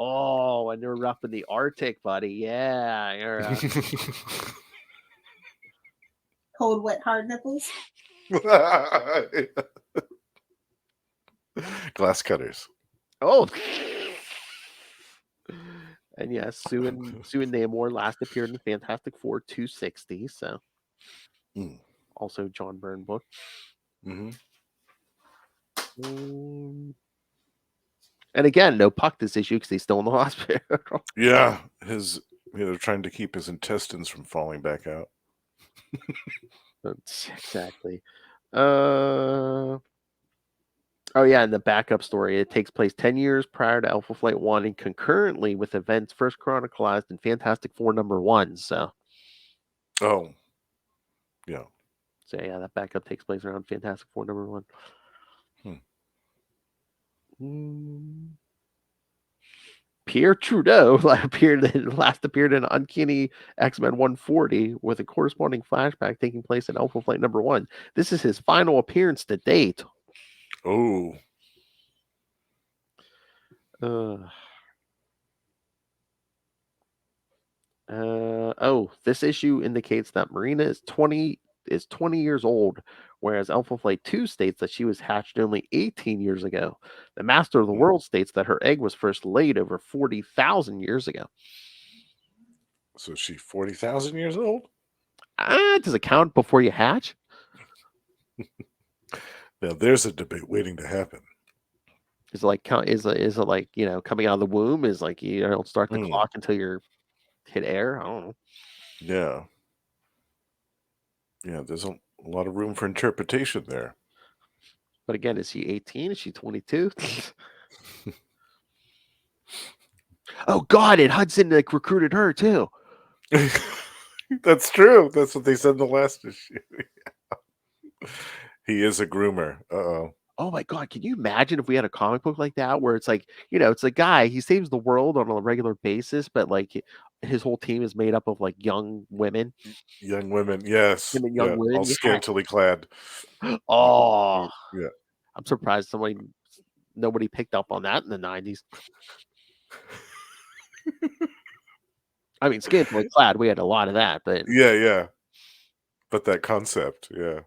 Oh, and they're rough in the Arctic, buddy. Yeah. Cold, wet, hard nipples. Glass cutters. Oh. And yes, Sue and Namor last appeared in Fantastic Four 260. So, also John Byrne book. And again, no Puck this issue because he's still in the hospital. Yeah, they're trying to keep his intestines from falling back out. Exactly. Oh yeah, and the backup story, it takes place 10 years prior to Alpha Flight 1 and concurrently with events first chronicled in Fantastic Four #1. So. Oh. Yeah. So yeah, that backup takes place around Fantastic Four #1. Pierre Trudeau last appeared in Uncanny X-Men 140 with a corresponding flashback taking place in Alpha Flight #1. This is his final appearance to date. Oh. This issue indicates that Marina is 20 years old, whereas Alpha Flight 2 states that she was hatched only 18 years ago. The Master of the World states that her egg was first laid over 40,000 years ago. So is she 40,000 years old? Does it count before you hatch? Now there's a debate waiting to happen. Is it like is it like, coming out of the womb is like you don't start the clock until you're hit air? I don't know. Yeah. Yeah, there's a lot of room for interpretation there. But again, is she 18? Is she 22? Oh God, and Hudson recruited her too. That's true. That's what they said in the last issue. He is a groomer. Uh-oh. Oh my God, can you imagine if we had a comic book like that where it's like, it's a guy, he saves the world on a regular basis, but like his whole team is made up of like young women. Young women, yes. Him and young women, all scantily clad. Oh, yeah. I'm surprised nobody picked up on that in the 90s. I mean, scantily clad, we had a lot of that, but yeah. But that concept, yeah.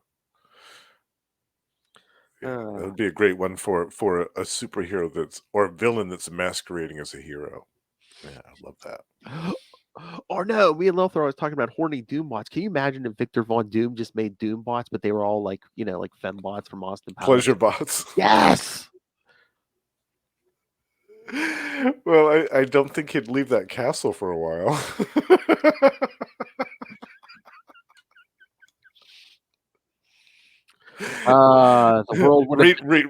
That would be a great one for a superhero or a villain that's masquerading as a hero. Yeah, I love that. Or no, me and Lothar was talking about horny Doom bots. Can you imagine if Victor Von Doom just made Doom bots, but they were all like, like fembots from Austin Powers? Pleasure bots. Yes. Well, I don't think he'd leave that castle for a while. The world would have Reed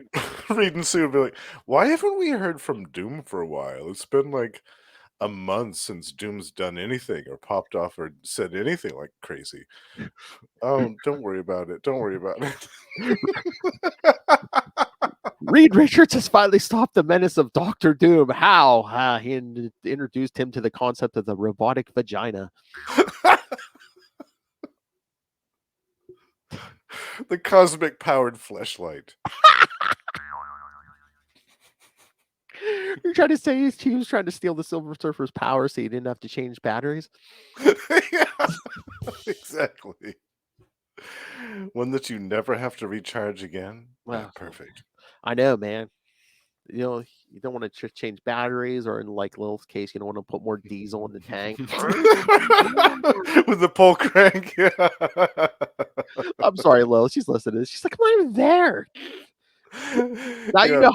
and Sue would be like, why haven't we heard from Doom for a while? It's been like a month since Doom's done anything or popped off or said anything like crazy. Oh, don't worry about it. Don't worry about it. Reed Richards has finally stopped the menace of Dr. Doom. How? He introduced him to the concept of the robotic vagina. The cosmic powered fleshlight. You're trying to say he was trying to steal the Silver Surfer's power so he didn't have to change batteries? Yeah, exactly. One that you never have to recharge again. Wow. Perfect. I know, man. You don't want to change batteries, or in like Lil's case, you don't want to put more diesel in the tank. With the pull crank. Yeah. I'm sorry, Lil. She's listening to this. She's like, I'm not even there. Now you know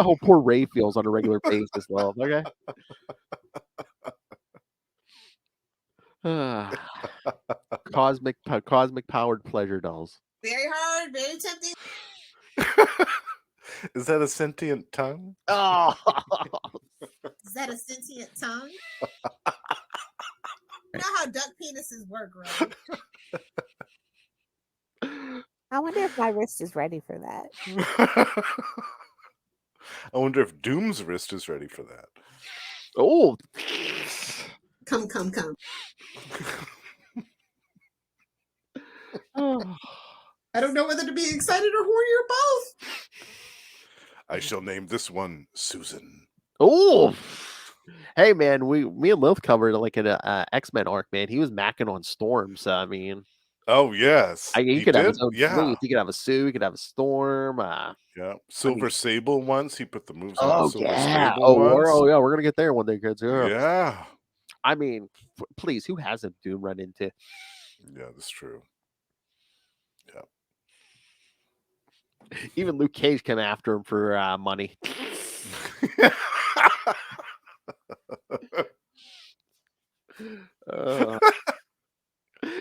how poor Ray feels on a regular basis, Lil. Okay. Cosmic powered pleasure dolls. Very hard, very tempting. Is that a sentient tongue? Oh. Is that a sentient tongue? You know how duck penises work, right? I wonder if my wrist is ready for that. I wonder if Doom's wrist is ready for that. Oh. Come. I don't know whether to be excited or horny or both. I shall name this one Susan. Oh. Hey man, me and Lilith covered like an X-Men arc, man. He was macking on Storm, so I mean. Oh yes, he could have his own fleet. He could have a Sue. He could have a Storm. Yeah, Silver Sable once. He put the moves on the Silver Sable once. Oh yeah, we're gonna get there one day, kids. Yeah. I mean, please, who hasn't Doom run into? Yeah, that's true. Yeah. Even Luke Cage came after him for money.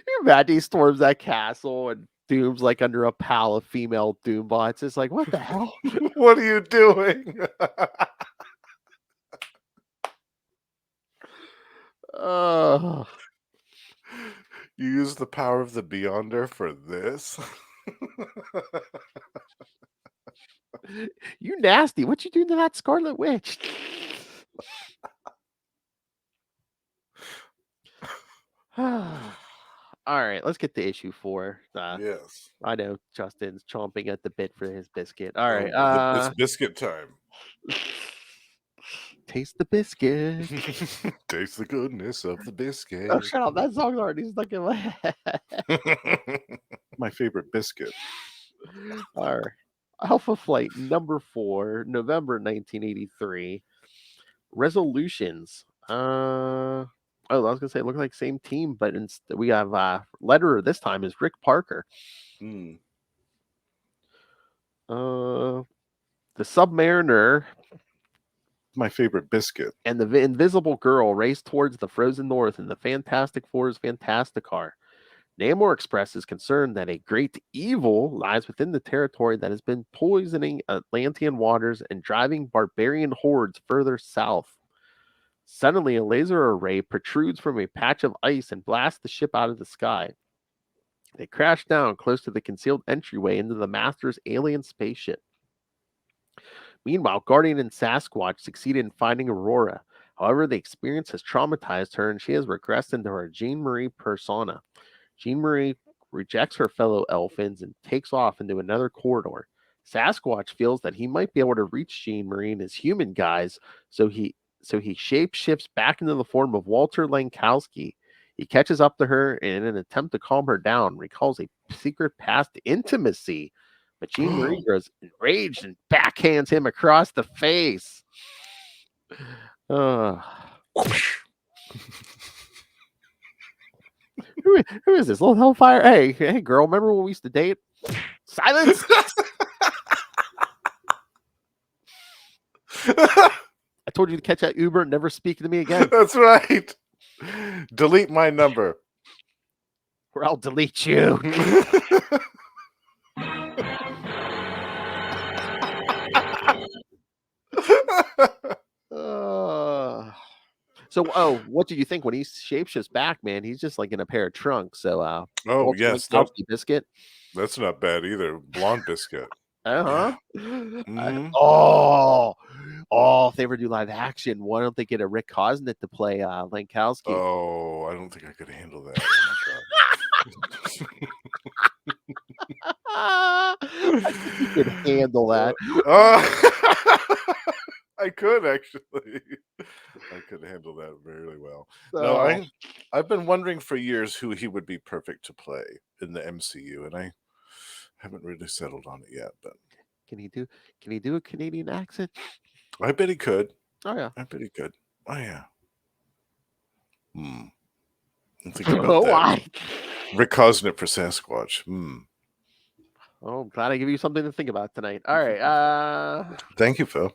You imagine he storms that castle and Doom's like under a pile of female Doom bots. It's like, what the hell? What are you doing? You use the power of the Beyonder for this? You nasty. What you doing to that Scarlet Witch? All right, let's get to issue 4. Yes. I know Justin's chomping at the bit for his biscuit. All right. It's biscuit time. taste the biscuit. Taste the goodness of the biscuit. Oh, shut up. That song's already stuck in my head. My favorite biscuit. All right. Alpha Flight number 4, November 1983. Resolutions. I was gonna say it looked like same team, but we have letterer this time is Rick Parker. Mm. The Submariner, my favorite biscuit, and the Invisible Girl race towards the frozen north in the Fantastic Four's Fantasticar. Namor expresses concern that a great evil lies within the territory that has been poisoning Atlantean waters and driving barbarian hordes further south. Suddenly, a laser array protrudes from a patch of ice and blasts the ship out of the sky. They crash down close to the concealed entryway into the Master's alien spaceship. Meanwhile, Guardian and Sasquatch succeed in finding Aurora. However, the experience has traumatized her and she has regressed into her Jean Marie persona. Jean Marie rejects her fellow elfins and takes off into another corridor. Sasquatch feels that he might be able to reach Jean Marie in his human guise, so he shapeshifts back into the form of Walter Lankowski. He catches up to her and in an attempt to calm her down, recalls a secret past intimacy. But Jean Marie grows enraged and backhands him across the face. Who is this? Little Hellfire? Hey, girl, remember when we used to date? Silence! I told you to catch that Uber and never speak to me again. That's right. Delete my number. Or I'll delete you. So, what did you think when he shapeshifts back, man? He's just like in a pair of trunks. So, yes, biscuit. That's not bad either. Blonde biscuit. Mm-hmm. If they ever do live action, why don't they get a Rick Cosnett to play Lankowski? Oh, I don't think I could handle that. I think you could handle that. I could actually. I could handle that very well. No, I've been wondering for years who he would be perfect to play in the MCU, and I haven't really settled on it yet. But can he do a Canadian accent? I bet he could. Oh yeah, I bet he could. Oh yeah. Think about that. Rick Cosnett for Sasquatch. Oh, I'm glad I give you something to think about tonight. All right. Thank you, Phil.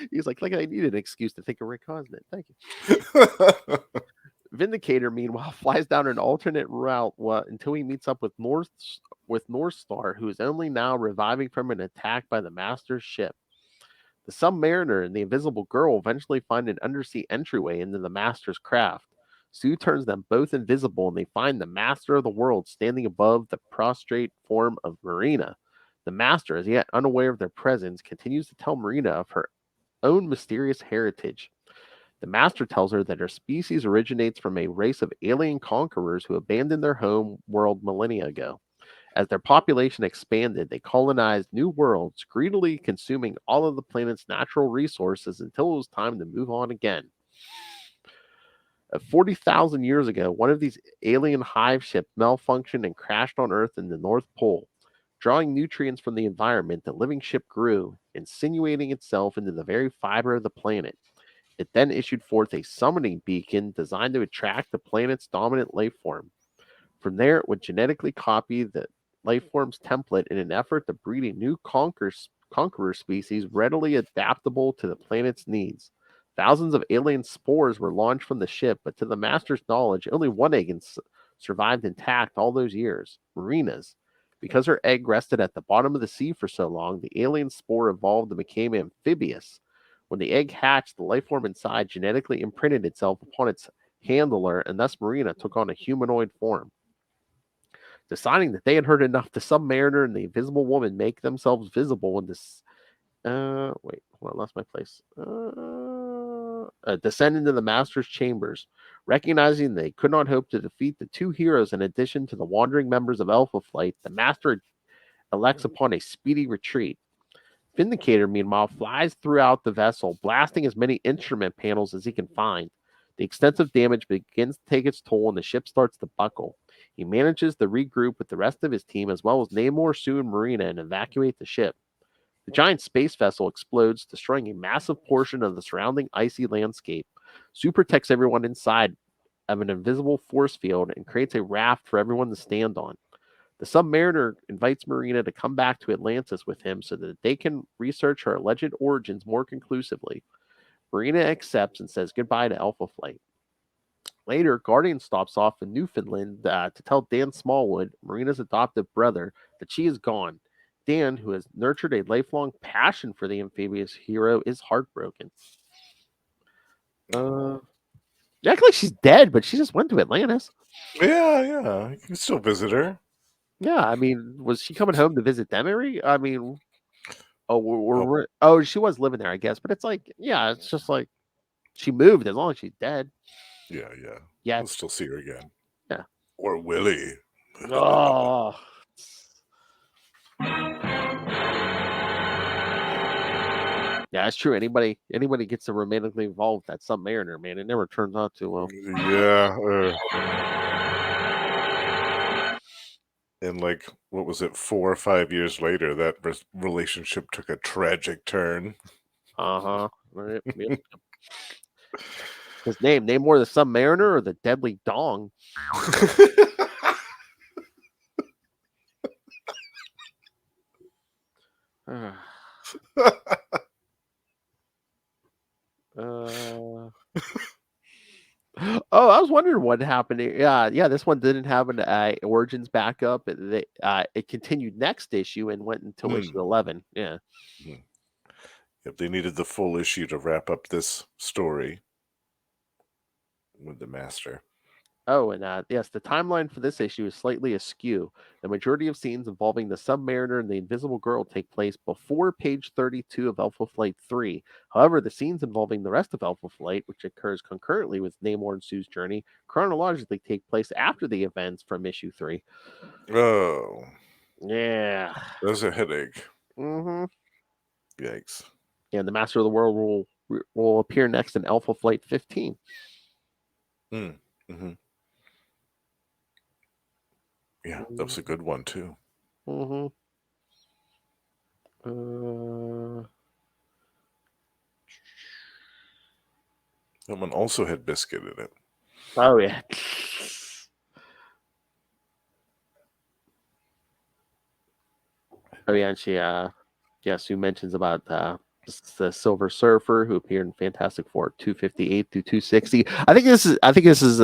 He's like I needed an excuse to think of Rick Cosnett. Thank you. Vindicator, meanwhile, flies down an alternate route until he meets up with North Star, who is only now reviving from an attack by the Master's ship. The Submariner and the Invisible Girl eventually find an undersea entryway into the Master's craft. Sue turns them both invisible, and they find the Master of the World standing above the prostrate form of Marina. The Master, as yet unaware of their presence, continues to tell Marina of her own mysterious heritage. The Master tells her that her species originates from a race of alien conquerors who abandoned their home world millennia ago. As their population expanded, they colonized new worlds, greedily consuming all of the planet's natural resources until it was time to move on again. 40,000 years ago, one of these alien hive ships malfunctioned and crashed on Earth in the North Pole. Drawing nutrients from the environment, the living ship grew, insinuating itself into the very fiber of the planet. It then issued forth a summoning beacon designed to attract the planet's dominant life form. From there, it would genetically copy the life form's template in an effort to breed a new conqueror species readily adaptable to the planet's needs. Thousands of alien spores were launched from the ship, but to the Master's knowledge, only one egg survived intact all those years, Marina's. Because her egg rested at the bottom of the sea for so long, the alien spore evolved and became amphibious. When the egg hatched, the life form inside genetically imprinted itself upon its handler, and thus Marina took on a humanoid form. Deciding that they had heard enough, the Submariner and the Invisible Woman make themselves visible in this. I lost my place. Descend into the Master's chambers. Recognizing they could not hope to defeat the two heroes in addition to the wandering members of Alpha Flight, the Master elects upon a speedy retreat. Vindicator, meanwhile, flies throughout the vessel, blasting as many instrument panels as he can find. The extensive damage begins to take its toll, and the ship starts to buckle. He manages to regroup with the rest of his team, as well as Namor, Sue, and Marina, and evacuate the ship. The giant space vessel explodes, destroying a massive portion of the surrounding icy landscape. Sue protects everyone inside of an invisible force field and creates a raft for everyone to stand on. The Submariner invites Marina to come back to Atlantis with him so that they can research her alleged origins more conclusively. Marina accepts and says goodbye to Alpha Flight. Later, Guardian stops off in Newfoundland to tell Dan Smallwood, Marina's adoptive brother, that she is gone. Dan, who has nurtured a lifelong passion for the amphibious hero, is heartbroken. They act like she's dead, but she just went to Atlantis. Yeah. You can still visit her. Yeah, I mean, was she coming home to visit Demery? I mean, she was living there, I guess. But it's like, yeah, it's just like she moved as long as she's dead. Yeah. Yeah. We'll still see her again. Yeah. Or Willie. Oh. Yeah, it's true. Anybody gets to romantically involved with that Submariner, man, it never turns out too well. Yeah. And like, what was it, 4 or 5 years later, that relationship took a tragic turn. Uh-huh. Right. Yep. His name more the Submariner or the Deadly Dong? Oh, I was wondering what happened. Yeah, this one didn't have an Origins backup. It continued next issue and went until issue 11. Yeah. Yep, they needed the full issue to wrap up this story with the Master. Oh, and yes, the timeline for this issue is slightly askew. The majority of scenes involving the Submariner and the Invisible Girl take place before page 32 of Alpha Flight 3. However, the scenes involving the rest of Alpha Flight, which occurs concurrently with Namor and Sue's journey, chronologically take place after the events from issue 3. Oh. Yeah. That's a headache. Mm-hmm. Yikes. Yeah, the Master of the World will appear next in Alpha Flight 15. Mm-hmm. Yeah, that was a good one, too. Mm-hmm. That one also had Biscuit in it. Oh, yeah. Oh, yeah, and she, Sue mentions about the Silver Surfer who appeared in Fantastic Four 258 through 260. I think this is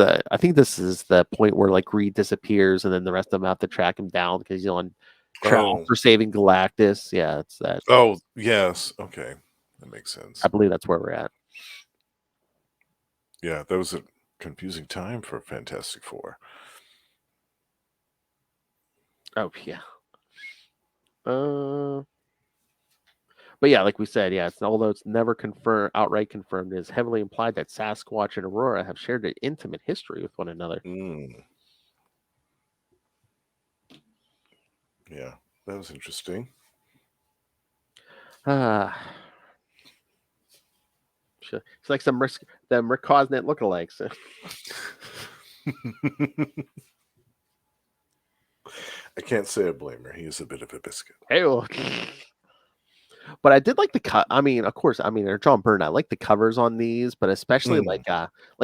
the point where like Reed disappears and then the rest of them have to track him down because he's on trial for saving Galactus. Yeah, it's that. Oh, yes. Okay. That makes sense. I believe that's where we're at. Yeah, that was a confusing time for Fantastic Four. Oh, yeah. But yeah, like we said, although it's never outright confirmed, it is heavily implied that Sasquatch and Aurora have shared an intimate history with one another. Yeah, that was interesting. It's like them Rick Cosnett lookalikes. I can't say I blame her. He is a bit of a biscuit. Hey, but I did like the cut. I mean, of course, they're John Byrne. I like the covers on these, but especially like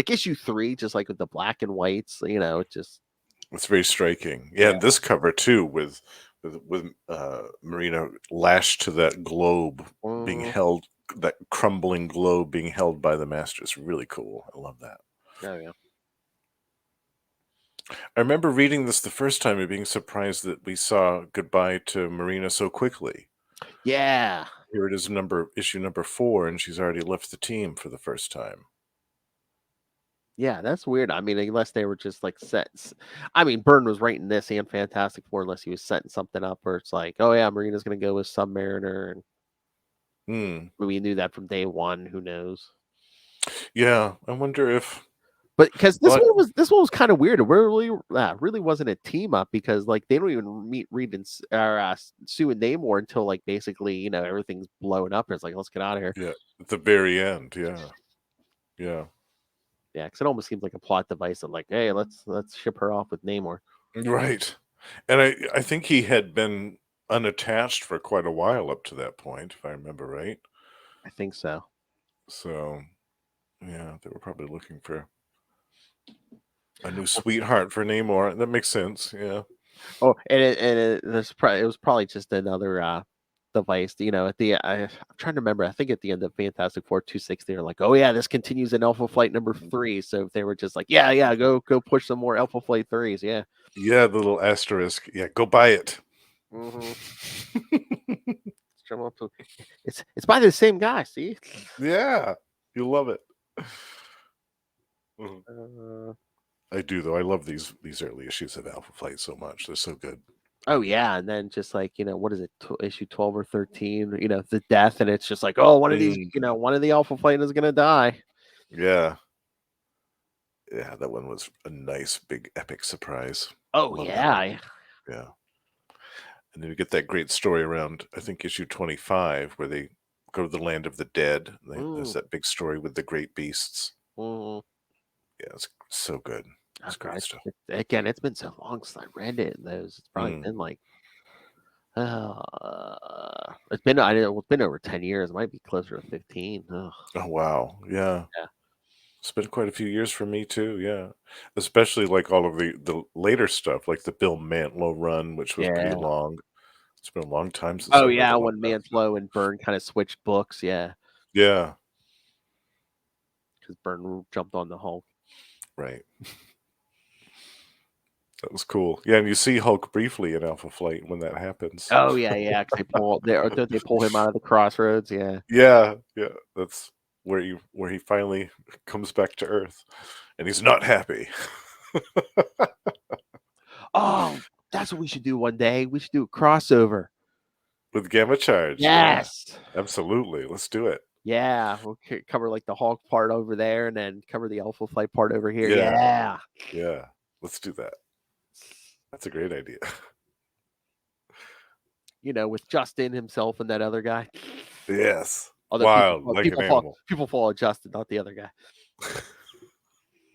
issue 3, just like with the black and whites. It's very striking. Yeah, and this cover too, with Marina lashed to that globe being held, that crumbling globe being held by the Master. It's really cool. I love that. Oh yeah. I remember reading this the first time and being surprised that we saw goodbye to Marina so quickly. Yeah. Here it is, issue number 4, and she's already left the team for the first time. Yeah, that's weird. I mean, unless they were just like set. I mean, Byrne was writing this and Fantastic Four, unless he was setting something up where it's like, oh yeah, Marina's going to go with Submariner, and we knew that from day one. Who knows? Yeah, I wonder if But because this one was kind of weird. It really wasn't a team up because like they don't even meet Reed and Sue and Namor until like basically everything's blowing up. It's like let's get out of here. Yeah, at the very end. Yeah. Yeah, because it almost seems like a plot device of like, hey, let's ship her off with Namor. Right. And I think he had been unattached for quite a while up to that point, if I remember right. I think so. So, yeah, they were probably looking for a new sweetheart for Namor. That makes sense. Yeah. Oh, and it was probably just another device. At the I'm trying to remember. I think at the end of Fantastic Four 260, they're like, oh yeah, this continues in Alpha Flight number 3. So if they were just like, yeah, go push some more Alpha Flight 3s. Yeah. Yeah, the little asterisk. Yeah, go buy it. Mm-hmm. It's by the same guy. See? Yeah, you love it. I do though. I love these early issues of Alpha Flight so much. They're so good. Oh yeah, and then just like what is it, issue 12 or 13? The death, and it's just like, oh, one of these, one of the Alpha Flight is gonna die. Yeah, that one was a nice, big, epic surprise. Oh yeah. Yeah. And then you get that great story around, I think, issue 25, where they go to the land of the dead. There's that big story with the great beasts. Mm. Yeah, it's so good. It's great stuff. Again, it's been so long since I read it. It's probably been like, it's been over 10 years. It might be closer to 15. Oh wow, yeah. It's been quite a few years for me too. Yeah, especially like all of the later stuff, like the Bill Mantlo run, which was pretty long. It's been a long time since. Oh yeah, when Mantlo and Byrne kind of switched books. Yeah, because Byrne jumped on the Hulk. Right. That was cool. Yeah, and you see Hulk briefly in Alpha Flight when that happens. Oh yeah, because they pull him out of the crossroads. Yeah. That's where he finally comes back to Earth, and he's not happy. Oh, that's what we should do one day. We should do a crossover with Gamma Charge. Yes, absolutely. Let's do it. Yeah, we'll cover like the Hulk part over there, and then cover the Alpha Flight part over here. Yeah. Let's do that. That's a great idea. With Justin himself and that other guy. Yes. Although wild, like an animal. People follow Justin, not the other guy.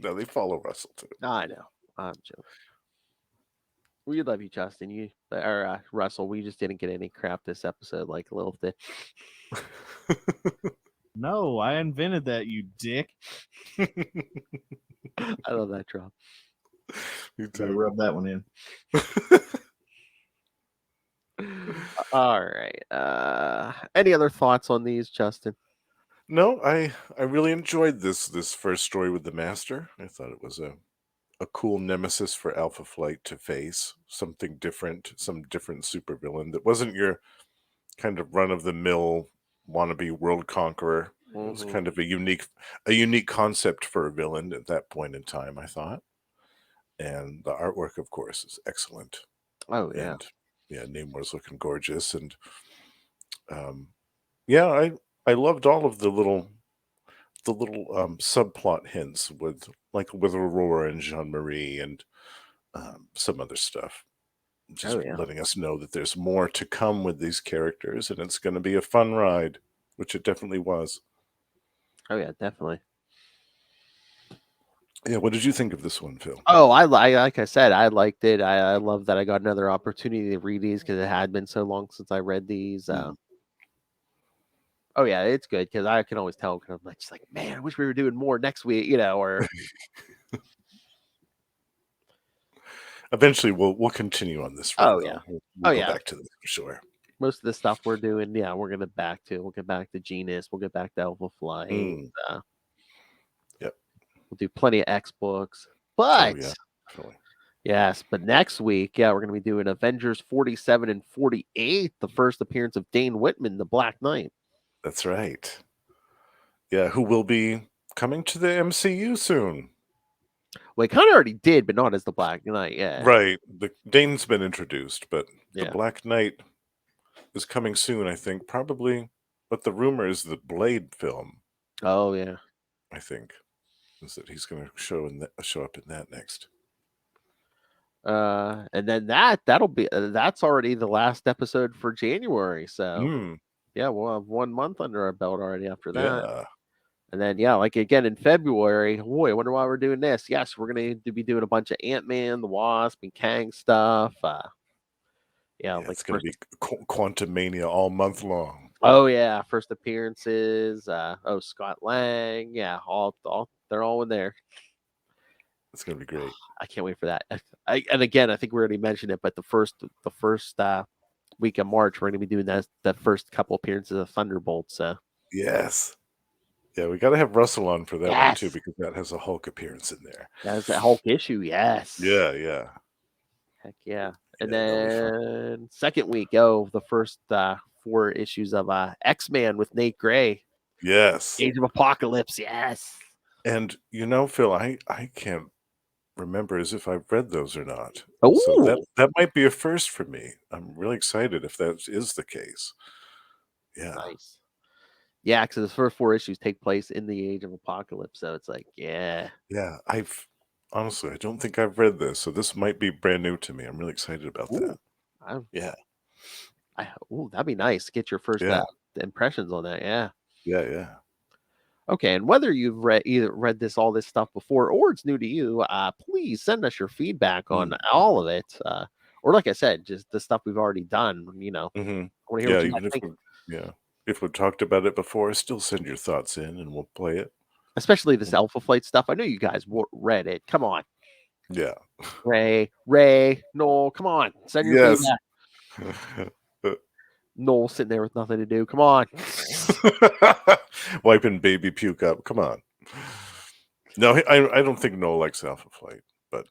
No, they follow Russell too. I know. I'm joking. We love you, Justin. Russell. We just didn't get any crap this episode, like a little bit. No, I invented that, you dick. I love that drop. You too. Rub that one in. All right. Any other thoughts on these, Justin? No, I really enjoyed this first story with the Master. I thought it was a cool nemesis for Alpha Flight to face. Something different, some different supervillain that wasn't your kind of run-of-the-mill wannabe world conqueror. It was kind of a unique concept for a villain at that point in time, I thought. And the artwork, of course, is excellent. Oh yeah. And yeah, Namor's looking gorgeous, and I loved all of the little subplot hints with Aurora and Jean-Marie and some other stuff. Just letting us know that there's more to come with these characters, and it's going to be a fun ride, which it definitely was. Oh yeah, definitely. Yeah, what did you think of this one, Phil? Oh, I like I said, I liked it. I love that I got another opportunity to read these because it had been so long since I read these. Oh yeah, it's good because I can always tell. I'm just like, man, I wish we were doing more next week, or. Eventually, we'll continue on this. Oh yeah. We'll go back to this for sure. Most of the stuff we're doing, we're gonna we'll get back to Genus. We'll get back to Alpha Flight. Yep. We'll do plenty of X books, but yes, but next week, we're gonna be doing Avengers 47 and 48, the first appearance of Dane Whitman, the Black Knight. That's right. Yeah, who will be coming to the MCU soon. Well, he kind of already did, but not as the Black Knight. Yeah, right. Dane's been introduced, but the Black Knight is coming soon. I think probably, but the rumor is the Blade film. Oh yeah, I think suggestions that he's going to show up in that next. And then that'll be that's already the last episode for January. So yeah, we'll have 1 month under our belt already after that. Yeah. And then like again in February, boy, I wonder why we're doing this. Yes, we're gonna be doing a bunch of Ant-Man, the Wasp, and Kang stuff. Yeah, like it's gonna be Quantum Mania all month long. Oh yeah, first appearances. Scott Lang. Yeah, all they're all in there. It's gonna be great. I can't wait for that. And again, I think we already mentioned it, but the first week of March, we're gonna be doing that first couple appearances of Thunderbolt. So yes. Yeah, we got to have Russell on for that one too, because that has a Hulk appearance in there. That's a Hulk issue, yes. Yeah. Heck yeah. And then second week, the first 4 issues of X-Man with Nate Gray. Yes. Age of Apocalypse, yes. And Phil, I can't remember as if I've read those or not. Oh, so that might be a first for me. I'm really excited if that is the case. Yeah. Nice. Yeah, because the first 4 issues take place in the Age of Apocalypse, so it's like, yeah. Yeah, honestly, I don't think I've read this, so this might be brand new to me. I'm really excited about that. Yeah. That'd be nice. Get your first impressions on that. Yeah. Yeah. Okay, and whether you've read all this stuff before or it's new to you, please send us your feedback on all of it. Or like I said, just the stuff we've already done. I want to hear what you guys think. If we've talked about it before, still send your thoughts in and we'll play it. Especially this Alpha Flight stuff. I know you guys read it. Come on. Yeah. Ray, Noel, come on. Send your feedback. Noel sitting there with nothing to do. Come on. Wiping baby puke up. Come on. No, I don't think Noel likes Alpha Flight, but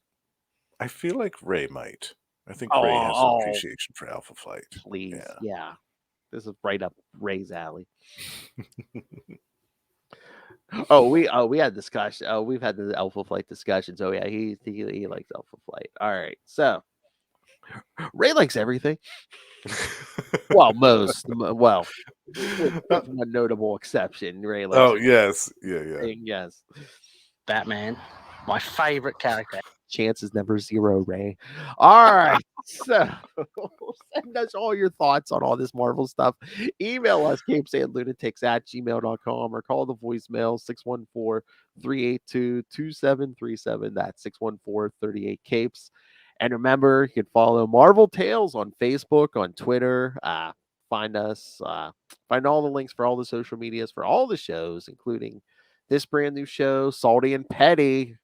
I feel like Ray might. I think Ray has an appreciation for Alpha Flight. Please. Yeah. This is right up Ray's alley. We had discussion. We've had the Alpha Flight discussions. Oh yeah, he likes Alpha Flight. All right, so Ray likes everything. Well, most. Well, with one notable exception, Ray likes. Oh yes, yeah. Yes, Batman, my favorite character. Chance is never 0, Ray. All right. So send us all your thoughts on all this Marvel stuff. Email us CapesandLunatics@gmail.com or call the voicemail 614-382-2737. That's 614-38-CAPES. And remember, you can follow Marvel Tales on Facebook, on Twitter. Find us. Find all the links for all the social medias for all the shows, including this brand new show, Salty and Petty.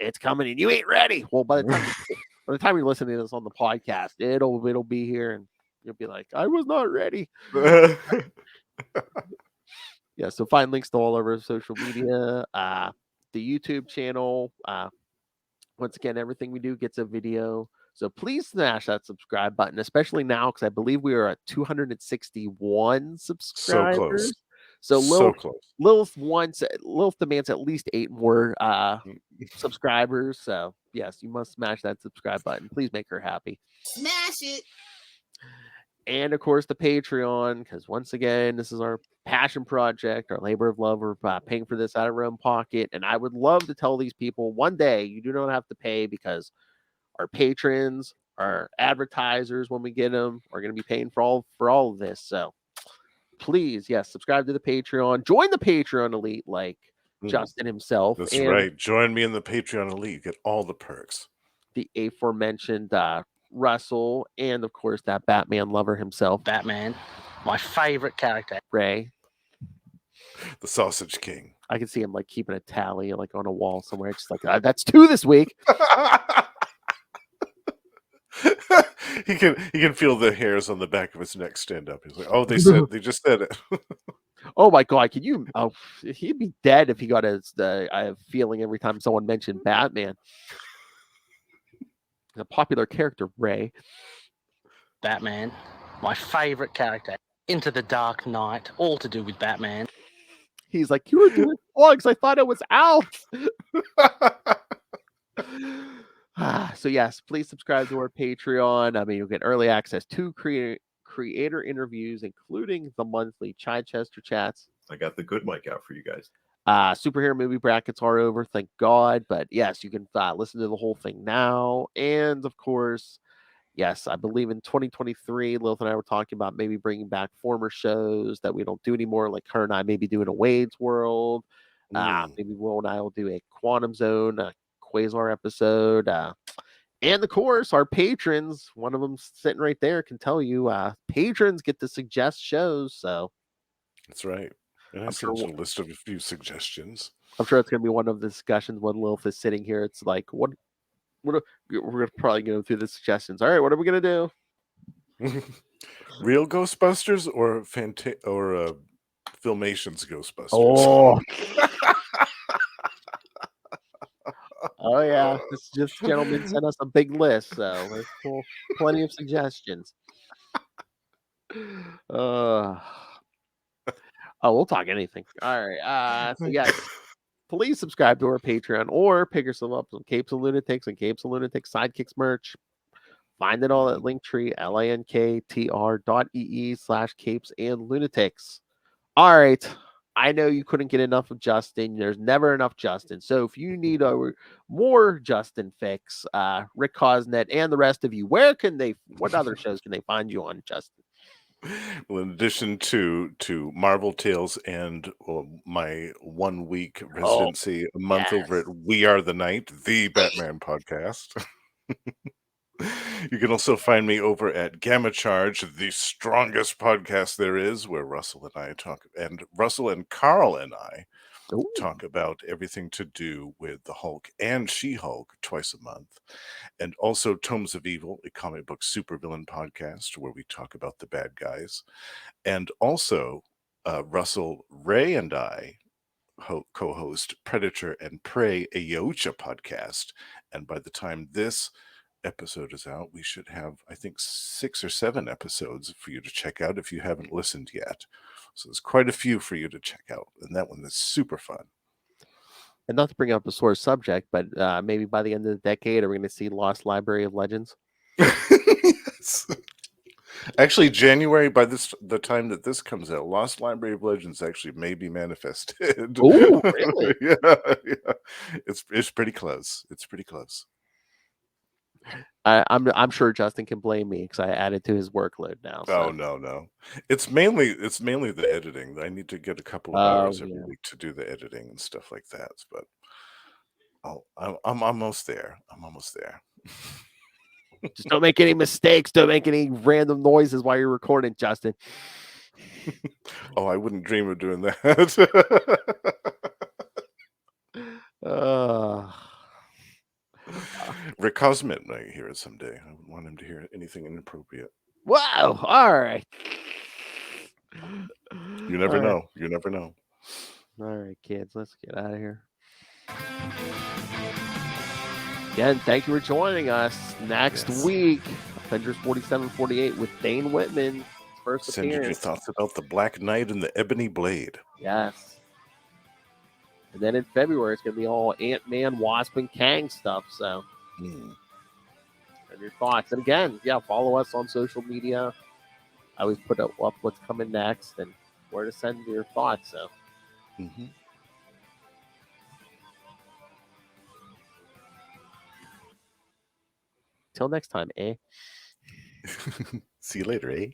It's coming and you ain't ready. Well, by the time you're listening to this on the podcast, it'll be here and you'll be like, I was not ready. Yeah, so find links to all over social media, the YouTube channel. Once again, everything we do gets a video. So please smash that subscribe button, especially now because I believe we are at 261 subscribers. So close. So Lilith demands at least 8 more subscribers. So yes, you must smash that subscribe button. Please make her happy. Smash it. And of course the Patreon, because once again, this is our passion project, our labor of love. We're paying for this out of our own pocket. And I would love to tell these people one day you do not have to pay because our patrons, our advertisers, when we get them, are going to be paying for all of this. So please, yes, subscribe to the Patreon. Join the Patreon elite like Justin himself. That's right. Join me in the Patreon elite. Get all the perks. The aforementioned Russell, and of course that Batman lover himself. Batman, my favorite character. Ray. The Sausage King. I can see him like keeping a tally like on a wall somewhere. Just like, that's 2 this week. He can feel the hairs on the back of his neck stand up. He's like, oh, they just said it. Oh my god, can you? Oh, he'd be dead if he got his. I have a feeling every time someone mentioned Batman. A popular character, Ray. Batman, my favorite character. Into the Dark Knight, all to do with Batman. He's like, you were doing plugs. I thought it was out. So yes, please subscribe to our Patreon. I mean, you'll get early access to creator interviews, including the monthly Chichester chats. I got the good mic out for you guys. Superhero movie brackets are over, thank God. But yes, you can listen to the whole thing now. And of course, yes, I believe in 2023, Lilith and I were talking about maybe bringing back former shows that we don't do anymore, like her and I maybe doing a Wade's World. Maybe Will and I will do a Quantum Zone, a Quasar episode. And of course, our patrons, one of them sitting right there, can tell you patrons get to suggest shows. So that's right. And I sent you a list of a few suggestions. I'm sure it's going to be one of the discussions when Lilith is sitting here. It's like, we're probably going to go through the suggestions. All right, what are we going to do? Real Ghostbusters or Filmation's Ghostbusters? Oh. Oh yeah, this gentleman sent us a big list, so there's plenty of suggestions. We'll talk anything. All right. So yes, please subscribe to our Patreon or pick yourself up some Capes and Lunatics and Capes and Lunatics Sidekicks merch. Find it all at Linktree, linktr.ee/Capes and Lunatics. All right. I know you couldn't get enough of Justin. There's never enough Justin. So if you need more Justin fix, Rick Cosnett and the rest of you, what other shows can they find you on, Justin? Well, in addition to Marvel Tales and my 1 week residency a month over at We Are the Night, the Batman podcast. You can also find me over at Gamma Charge, the strongest podcast there is, where Russell and Carl and I talk about everything to do with the Hulk and She-Hulk twice a month. And also Tomes of Evil, a comic book supervillain podcast where we talk about the bad guys. And also Russell, Ray, and I co-host Predator and Prey, a Yocha podcast. And by the time this episode is out, we should have, I think, 6 or 7 episodes for you to check out if you haven't listened yet. So there's quite a few for you to check out, and that one is super fun. And not to bring up a sore subject, but maybe by the end of the decade, are we going to see Lost Library of Legends? Yes. Actually, January, by the time that this comes out, Lost Library of Legends actually may be manifested. Oh, really? Yeah. It's pretty close. It's pretty close. I'm sure Justin can blame me because I added to his workload now. So. Oh no. It's mainly the editing. I need to get a couple of hours every week to do the editing and stuff like that. But I'm almost there. Just don't make any mistakes. Don't make any random noises while you're recording, Justin. Oh, I wouldn't dream of doing that. Rick Cosnett might hear it someday. I wouldn't want him to hear anything inappropriate. Wow. All right. You never know. You never know. All right, kids. Let's get out of here. Again, thank you for joining us. Next week, Avengers 47-48 with Dane Whitman. First Send appearance. your thoughts about the Black Knight and the Ebony Blade. Yes. And then in February, it's going to be all Ant-Man, Wasp, and Kang stuff. So, and your thoughts. And again, follow us on social media. I always put up what's coming next and where to send your thoughts. So, till next time, eh? See you later, eh?